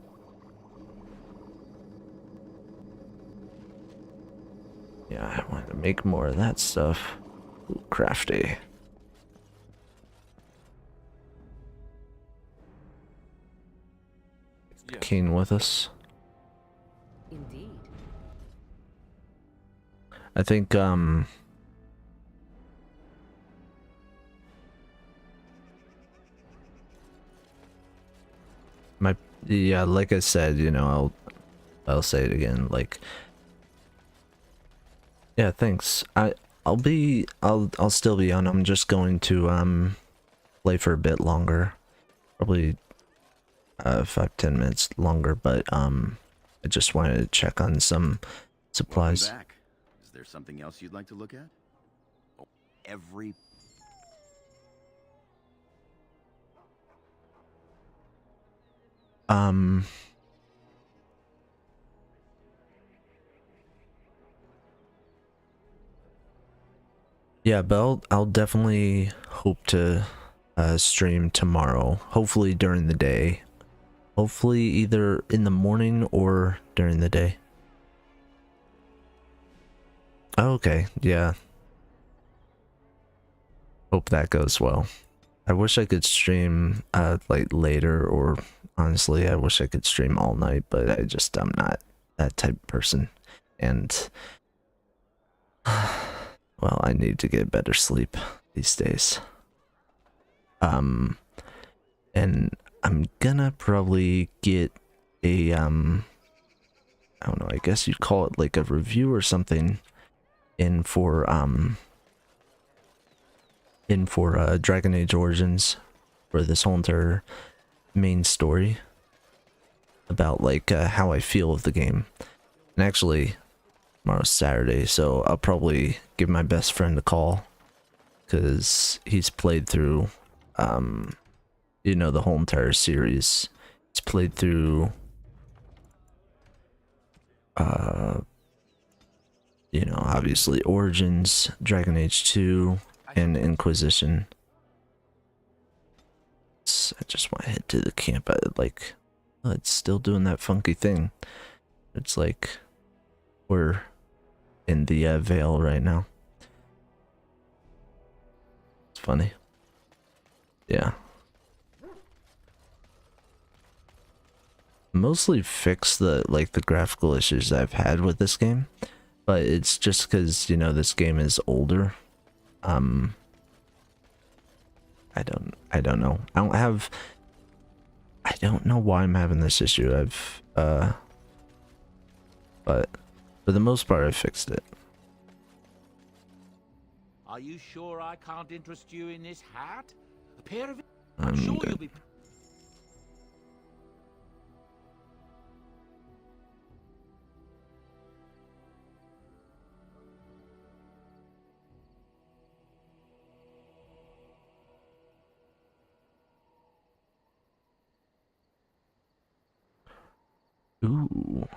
Yeah, I want to make more of that stuff. Ooh, crafty. Yeah. King with us. Indeed. I think yeah, like I said, you know, I'll say it again, like, yeah, thanks. I'll still be on. I'm just going to play for a bit longer, probably 5-10 minutes longer, but I just wanted to check on some supplies. Welcome back. Is there something else you'd like to look at? Oh, every Yeah, but I'll definitely hope to stream tomorrow, hopefully during the day. Hopefully either in the morning or during the day. Okay, yeah. Hope that goes well. I wish I could stream like later, or honestly I wish I could stream all night, but I'm not that type of person. And well, I need to get better sleep these days. And I'm gonna probably get a I don't know, I guess you'd call it like a review or something in for Dragon Age Origins, for this whole entire main story, about like how I feel of the game. And actually tomorrow's Saturday, so I'll probably give my best friend a call, because he's played through you know, the whole entire series. He's played through you know, obviously Origins, Dragon Age 2, and Inquisition. So I just want to head to the camp. It's still doing that funky thing. It's like we're in the Vale right now. It's funny. Yeah. Mostly fix the graphical issues I've had with this game, but it's just because, you know, this game is older. I don't know. I don't know why I'm having this issue. But for the most part I fixed it. Are you sure I can't interest you in this hat? A pair of... I'm sure good. you'll be... Ooh.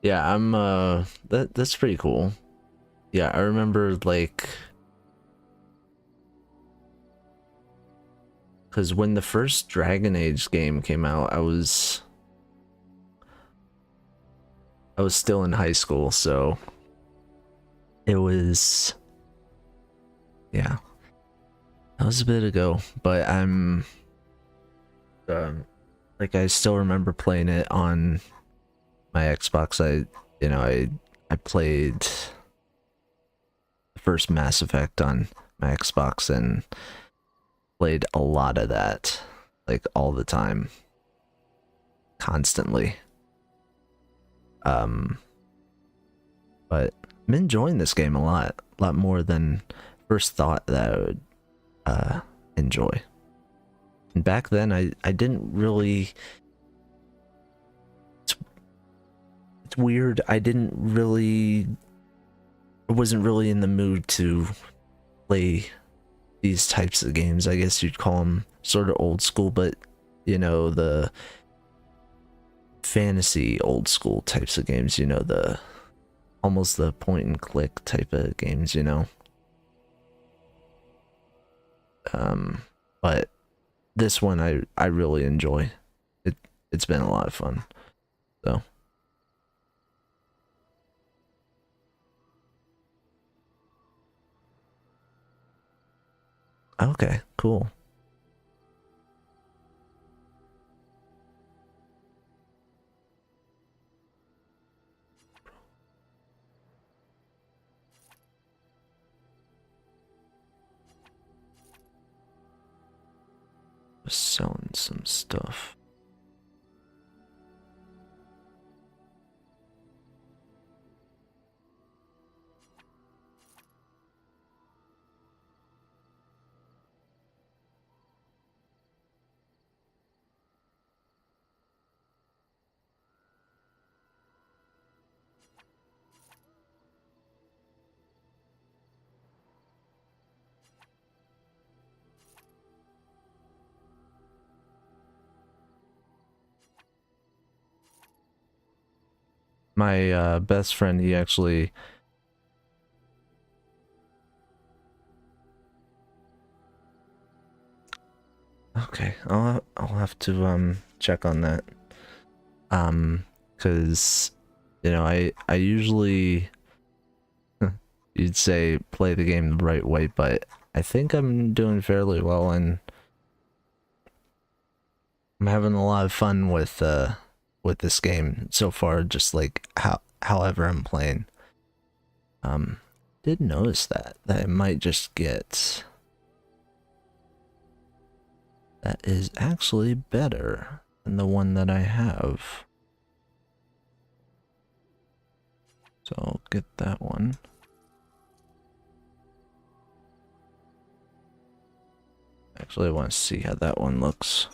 Yeah, I'm that's pretty cool. Yeah, I remember like, because when the first Dragon Age game came out, I was still in high school, so it was, yeah, that was a bit ago, but I'm like, I still remember playing it on my Xbox. I played the first Mass Effect on my Xbox and played a lot of that, like all the time, constantly. But I'm enjoying this game a lot more than first thought that I would enjoy. And back then I didn't really, it's weird, I wasn't really in the mood to play these types of games. I guess you'd call them sort of old school, but you know, the fantasy old school types of games, you know, the almost the point and click type of games, you know. But this one I really enjoy. It's been a lot of fun. So okay, cool. Selling some stuff. My best friend, he actually okay, I'll have to check on that. Cause you know, I usually you'd say play the game the right way, but I think I'm doing fairly well, and I'm having a lot of fun with this game so far, just like however I'm playing. Did notice that I might just get that is actually better than the one that I have. So I'll get that one. Actually, I want to see how that one looks.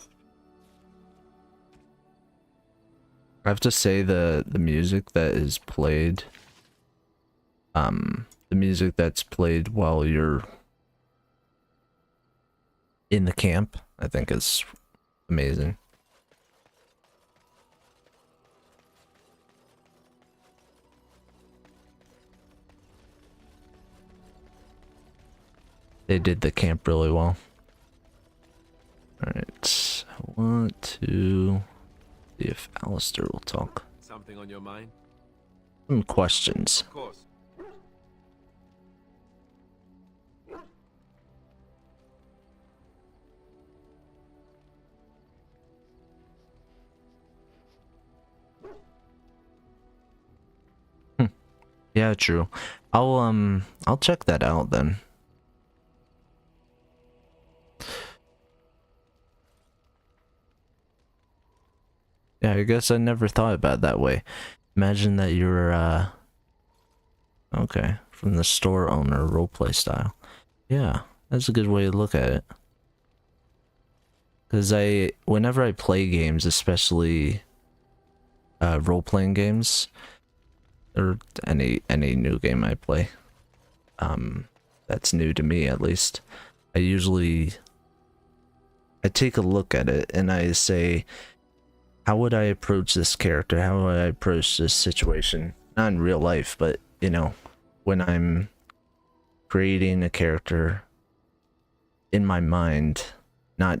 I have to say the music that is played, the music that's played while you're in the camp, I think is amazing. They did the camp really well. Alright, I want to see if Alistair will talk. Something on your mind? Some questions. Of course. Yeah, true. I'll check that out then. Yeah, I guess I never thought about it that way. Imagine that you're okay, from the store owner roleplay style. Yeah, that's a good way to look at it. Cause whenever I play games, especially role-playing games, or any new game I play, that's new to me at least, I take a look at it and I say, how would I approach this character? How would I approach this situation? Not in real life, but you know, when I'm creating a character in my mind, not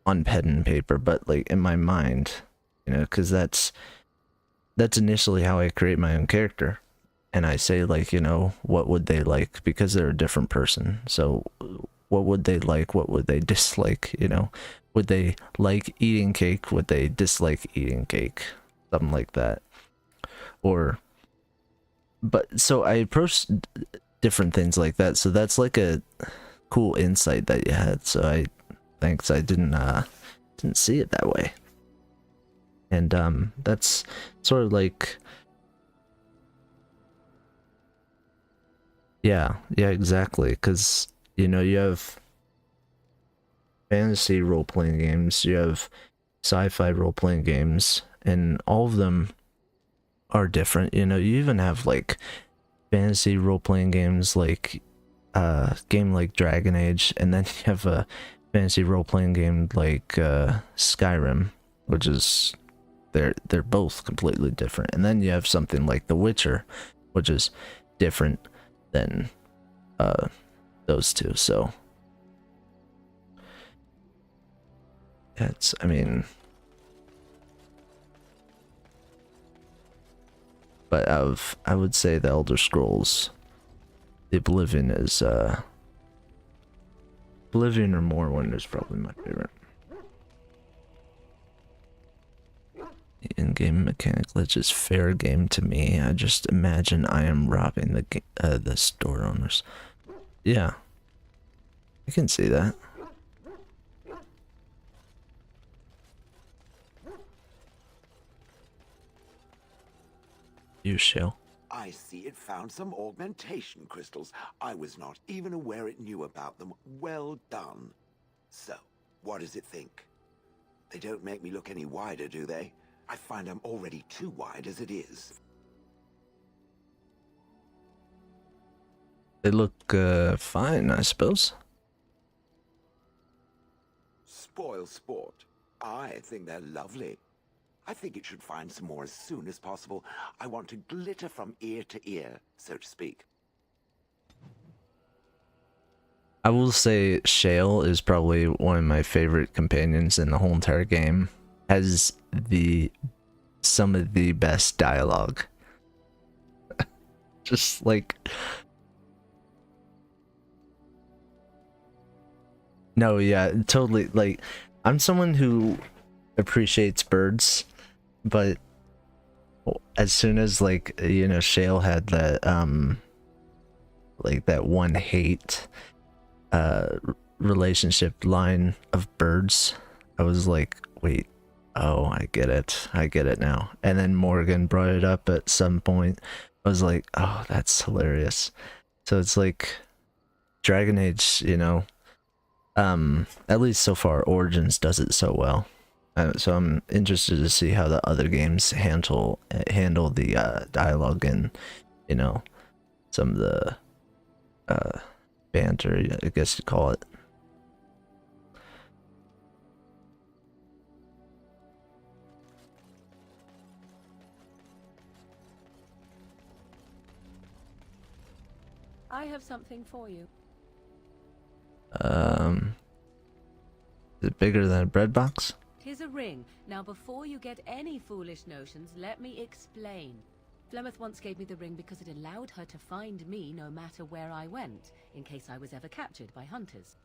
on pen and paper, but like in my mind, you know, because that's initially how I create my own character. And I say, like, you know, what would they like? Because they're a different person. So what would they like? What would they dislike? You know, would they like eating cake? Would they dislike eating cake? Something like that. But so I approach different things like that. So that's like a cool insight that you had. So thanks. I didn't see it that way. And that's sort of like, yeah, exactly. Because you know, you have fantasy role-playing games, you have sci-fi role-playing games, and all of them are different. You know, you even have like fantasy role-playing games like game like Dragon Age, and then you have a fantasy role-playing game like Skyrim, which is they're both completely different. And then you have something like The Witcher, which is different than those two. So it's, I mean, but I would say the Elder Scrolls, the Oblivion is Oblivion or Morrowind is probably my favorite. The in-game mechanic glitch is fair game to me. I just imagine I am robbing the store owners. Yeah, I can see that. You shall. I see it found some augmentation crystals. I was not even aware it knew about them. Well done. So, what does it think? They don't make me look any wider, do they? I find I'm already too wide as it is. They look fine, I suppose. Spoil sport. I think they're lovely. I think it should find some more as soon as possible. I want to glitter from ear to ear, so to speak. I will say Shale is probably one of my favorite companions in the whole entire game. Has some of the best dialogue. Just like, no, yeah, totally. Like, I'm someone who appreciates birds, but as soon as, like, you know, Shale had that like that one hate relationship line of birds, I was like, wait, oh, I get it now. And then Morgan brought it up at some point. I was like, oh, that's hilarious. So it's like Dragon Age, you know, at least so far Origins does it so well. So I'm interested to see how the other games handle the dialogue and, you know, some of the banter, I guess you'd call it. I have something for you. Is it bigger than a bread box? 'Tis a ring. Now, before you get any foolish notions, let me explain. Flemeth once gave me the ring because it allowed her to find me no matter where I went, in case I was ever captured by hunters.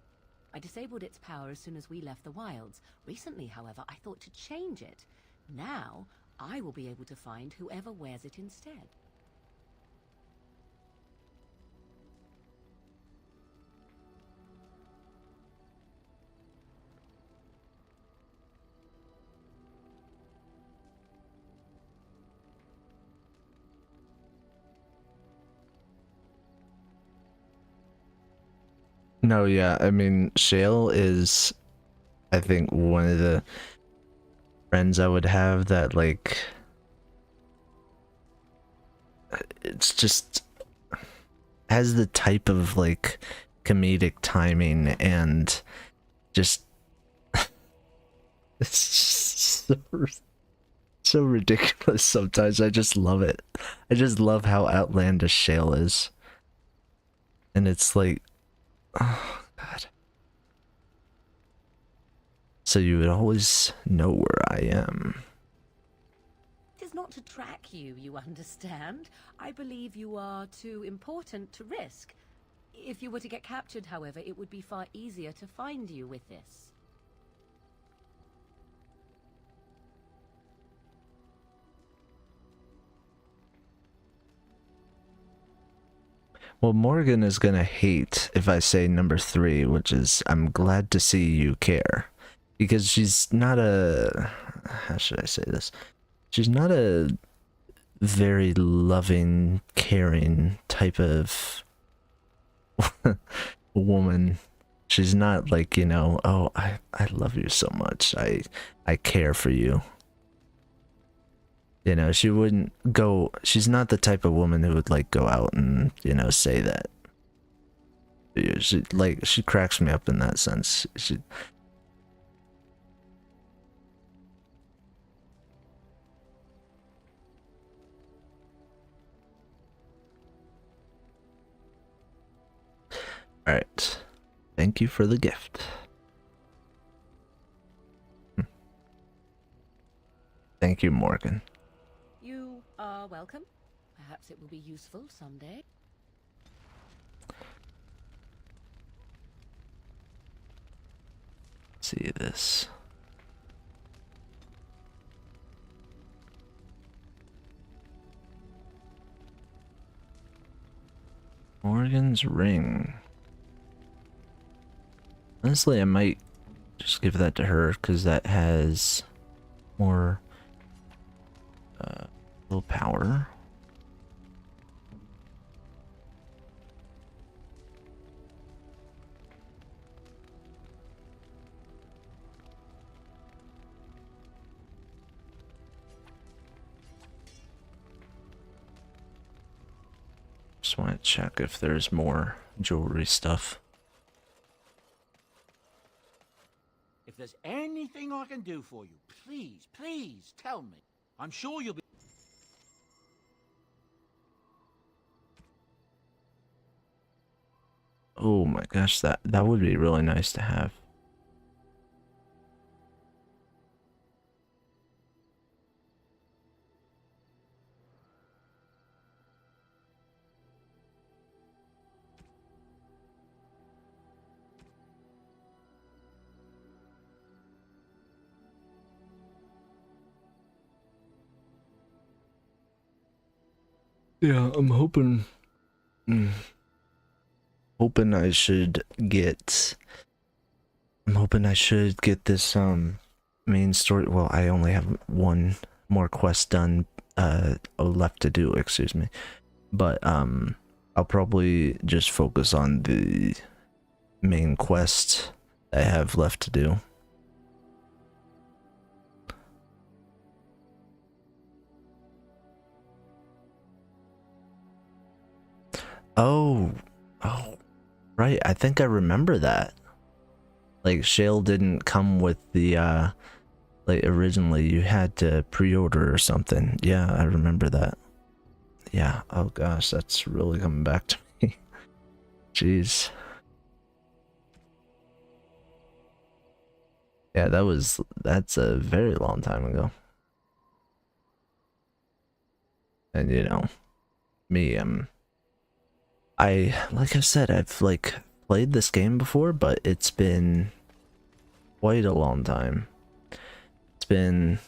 I disabled its power as soon as we left the wilds. Recently, however, I thought to change it. Now, I will be able to find whoever wears it instead. No, yeah, I mean, Shale is, I think, one of the friends I would have that, like, it's just has the type of, like, comedic timing and just it's so ridiculous sometimes. I just love it. I just love how outlandish Shale is. And it's like, oh, God. So you would always know where I am. It is not to track you, you understand. I believe you are too important to risk. If you were to get captured, however, it would be far easier to find you with this. Well, Morgan is gonna hate if I say number 3, which is I'm glad to see you care. Because she's not a... how should I say this? She's not a very loving, caring type of woman. She's not like, you know, oh, I love you so much. I care for you. You know, she wouldn't go, she's not the type of woman who would like go out and, you know, say that. She cracks me up in that sense. Alright. Thank you for the gift. Thank you, Morgan. You are welcome. Perhaps it will be useful someday. See this. Morgan's ring. Honestly, I might just give that to her because that has more willpower. Just want to check if there's more jewelry stuff. If there's anything I can do for you, please, please tell me. I'm sure you'll be... Oh my gosh, that would be really nice to have. Yeah, I'm hoping hoping I should get this main story. Well, I only have one more quest done left to do, excuse me. But I'll probably just focus on the main quest I have left to do. Oh, right. I think I remember that. Like, Shale didn't come with the, like, originally you had to pre-order or something. Yeah, I remember that. Yeah, oh gosh, that's really coming back to me. Jeez. Yeah, that's a very long time ago. And, you know, me, like I said, I've like played this game before, but it's been quite a long time. It's been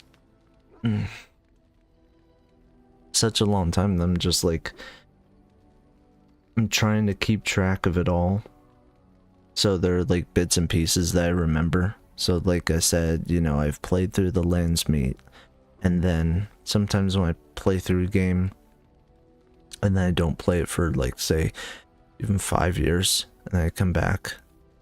such a long time that I'm just like, I'm trying to keep track of it all. So there are like bits and pieces that I remember. So like I said, you know, I've played through the Landsmeet, and then sometimes when I play through a game, and then I don't play it for like, say, even 5 years, and then I come back,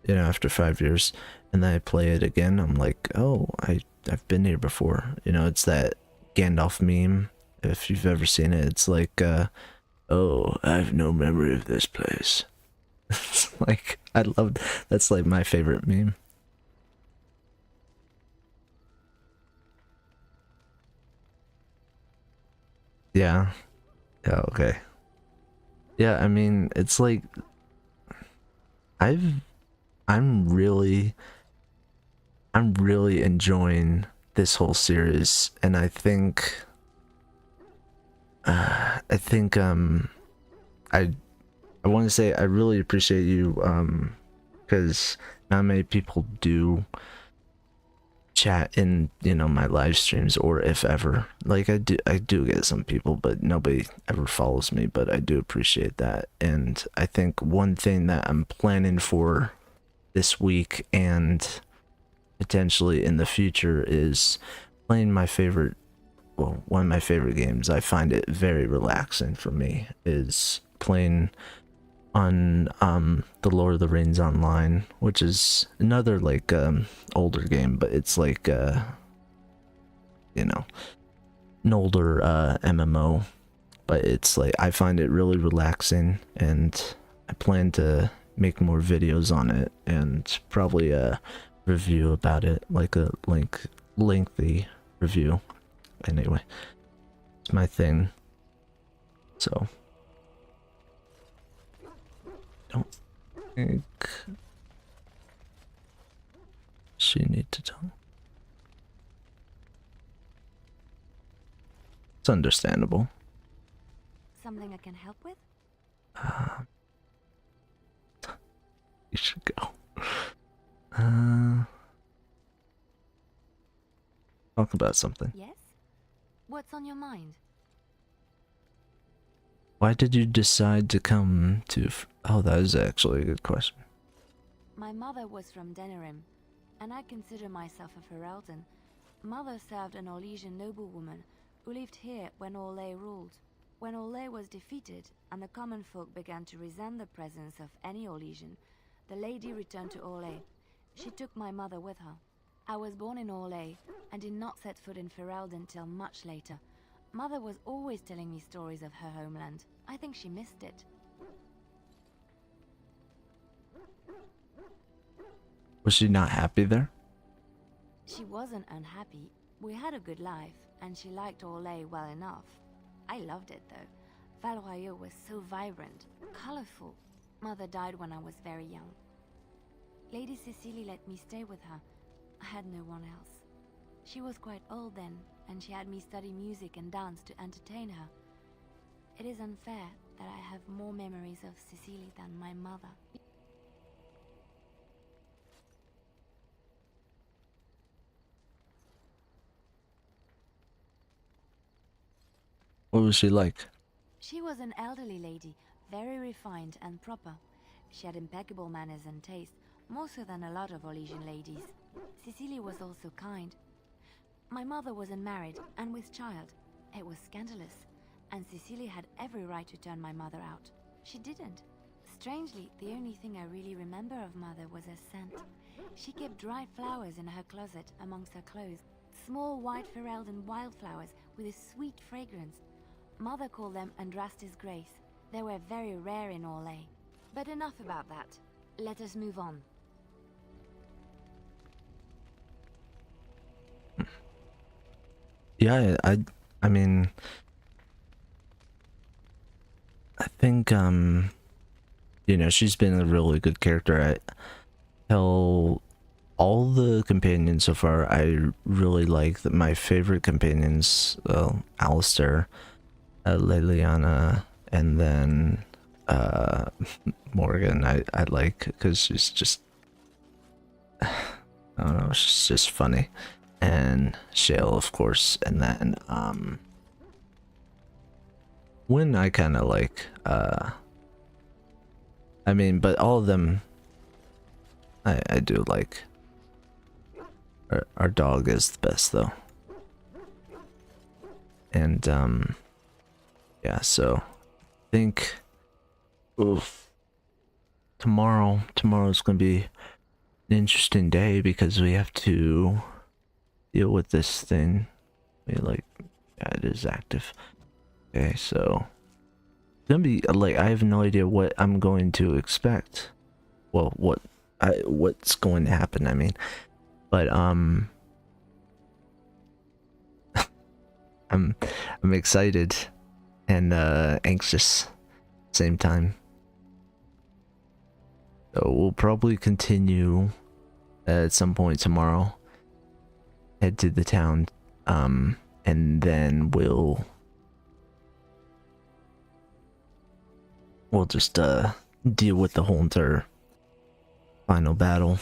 you know, after 5 years, and then I play it again, I'm like, oh, I've been here before. You know, it's that Gandalf meme, if you've ever seen it. It's like, oh, I have no memory of this place. It's like, that's like my favorite meme. Yeah. Yeah, okay. Yeah, I mean, it's like I'm really enjoying this whole series, and I think I want to say I really appreciate you, because not many people do chat in, you know, my live streams, or if ever. Like, I do get some people, but nobody ever follows me, but I do appreciate that. And I think one thing that I'm planning for this week and potentially in the future is playing my favorite, well, one of my favorite games. I find it very relaxing for me, is playing on the Lord of the Rings Online, which is another like older game, but it's like you know, an older MMO, but it's like I find it really relaxing, and I plan to make more videos on it and probably a review about it, like a lengthy review. Anyway, it's my thing. So don't think she need to tell. It's understandable. Something I can help with? You should go. Talk about something. Yes? What's on your mind? Why did you decide to come to... Oh, that is actually a good question. My mother was from Denerim, and I consider myself a Ferelden. Mother served an Orlesian noblewoman who lived here when Orlais ruled. When Orlais was defeated, and the common folk began to resent the presence of any Orlesian, the lady returned to Orlais. She took my mother with her. I was born in Orlais, and did not set foot in Ferelden till much later. Mother was always telling me stories of her homeland. I think she missed it. Was she not happy there? She wasn't unhappy. We had a good life, and she liked Orlais well enough. I loved it though. Val-Royeaux was so vibrant, colorful. Mother died when I was very young. Lady Cecily let me stay with her. I had no one else. She was quite old then, and she had me study music and dance to entertain her. It is unfair that I have more memories of Cecily than my mother. What was she like? She was an elderly lady, very refined and proper. She had impeccable manners and taste, more so than a lot of Orlesian ladies. Cecily was also kind. My mother wasn't married and with child. It was scandalous, and Cecily had every right to turn my mother out. She didn't. Strangely, the only thing I really remember of Mother was her scent. She kept dried flowers in her closet amongst her clothes. Small white Ferelden wildflowers with a sweet fragrance. Mother called them Andrastis Grace. They were very rare in Orlais. But enough about that. Let us move on. Yeah, I mean, I think, you know, she's been a really good character. I tell all the companions so far, I really like my favorite companions, Alistair, Leliana, and then, Morgan, I like, because she's just, I don't know, she's just funny. And Shale, of course, and then Wynn I kind of like, I mean, but all of them I do like. Our dog is the best though. And yeah, so I think tomorrow's gonna be an interesting day because we have to deal with this thing. Yeah, it is active. Okay, so it's gonna be like, I have no idea what I'm going to expect. Well, what's going to happen, I mean. But I'm excited and anxious same time. So we'll probably continue at some point tomorrow. Head to the town, and then we'll just deal with the whole entire final battle.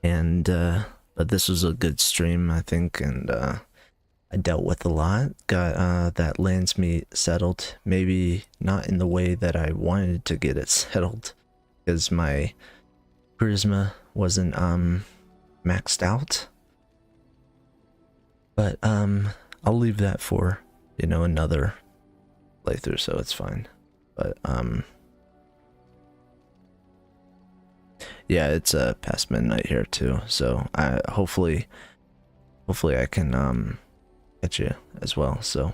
And but this was a good stream, I think, and I dealt with a lot. Got that Landsmeet settled, maybe not in the way that I wanted to get it settled, because my charisma wasn't maxed out. But I'll leave that for, you know, another playthrough, so it's fine. But yeah, it's past midnight here too. So I hopefully I can get you as well. So,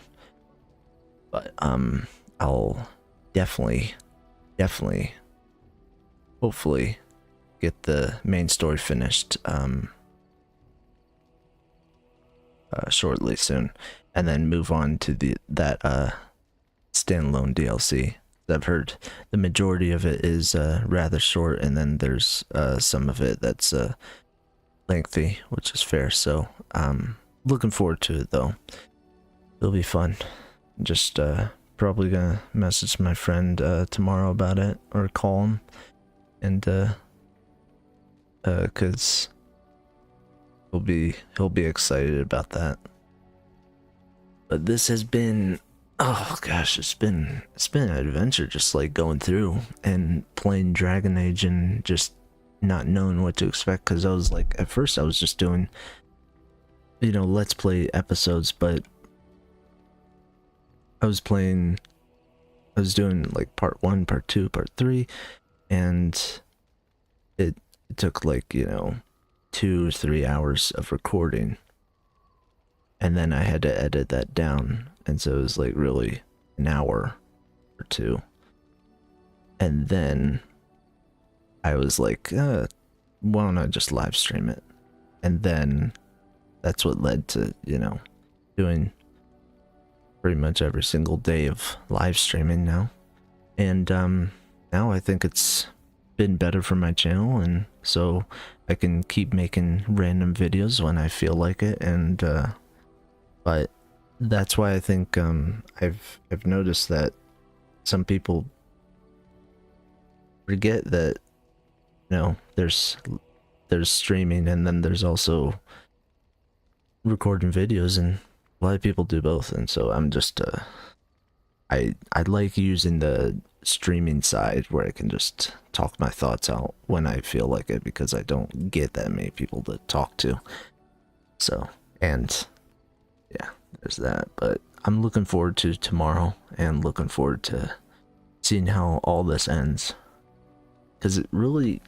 but I'll definitely hopefully get the main story finished shortly soon, and then move on to that standalone DLC. I've heard the majority of it is rather short, and then there's some of it that's lengthy, which is fair. So looking forward to it though. It'll be fun. Just probably gonna message my friend tomorrow about it, or call him, and cause he'll be excited about that. But this has been, oh gosh, it's been an adventure, just like going through and playing Dragon Age and just not knowing what to expect. Because I was like, at first I was just doing, you know, let's play episodes, but I was doing like part 1, part 2, part 3, and it took like, you know, 2 or 3 hours of recording, and then I had to edit that down, and so it was like really an hour or 2, and then I was like, why don't I just live stream it? And then that's what led to, you know, doing pretty much every single day of live streaming now. And now I think it's been better for my channel, and so I can keep making random videos when I feel like it. And but that's why I think I've noticed that some people forget that, you know, there's streaming, and then there's also recording videos, and a lot of people do both. And so I'm just I like using the streaming side where I can just talk my thoughts out when I feel like it, because I don't get that many people to talk to. So, and yeah, there's that. But I'm looking forward to tomorrow, and looking forward to seeing how all this ends, because it really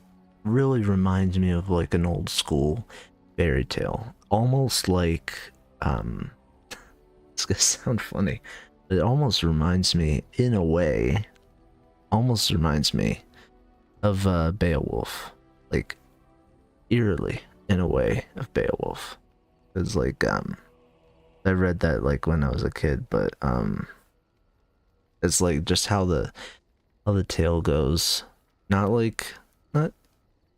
reminds me of like an old school fairy tale, almost like it's gonna sound funny, but it almost reminds me, in a way, of Beowulf, like eerily in a way of Beowulf. It's like I read that like when I was a kid, but it's like just how the tale goes, not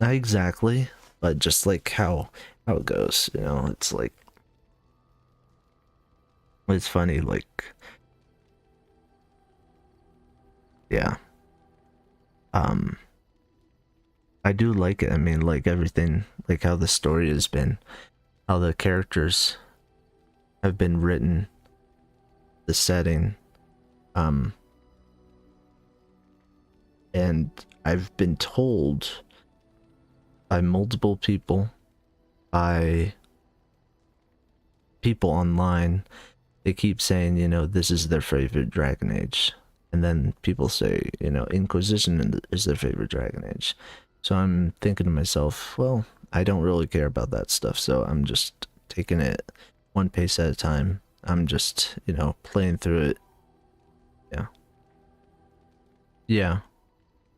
exactly, but just like how it goes, you know. It's like, it's funny, like, yeah. I do like it. I mean, like everything, like how the story has been, how the characters have been written, the setting, and I've been told by multiple people, by people online, they keep saying, you know, this is their favorite Dragon Age. And then people say, you know, Inquisition is their favorite Dragon Age. So I'm thinking to myself, well, I don't really care about that stuff, so I'm just taking it one pace at a time. I'm just, you know, playing through it. Yeah. Yeah.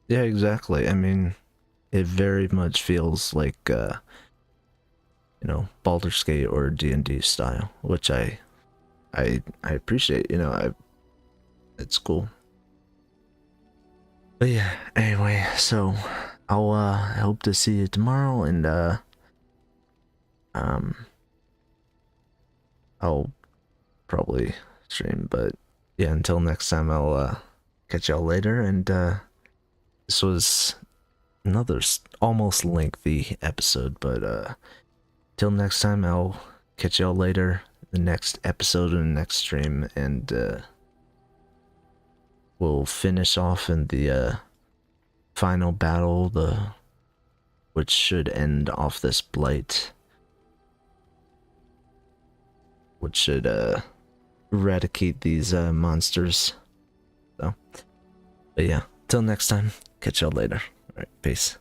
Yeah, exactly. I mean, it very much feels like, you know, Baldur's Gate or D&D style, which I appreciate, you know. It's cool. But yeah, anyway, so I'll I hope to see you tomorrow, and I'll probably stream, but yeah, until next time, I'll catch y'all later. And this was another almost lengthy episode, but till next time, I'll catch y'all later, the next episode and the next stream, and we'll finish off in the final battle, which should end off this blight, which should eradicate these monsters. So, but yeah, till next time, catch y'all later. All right, peace.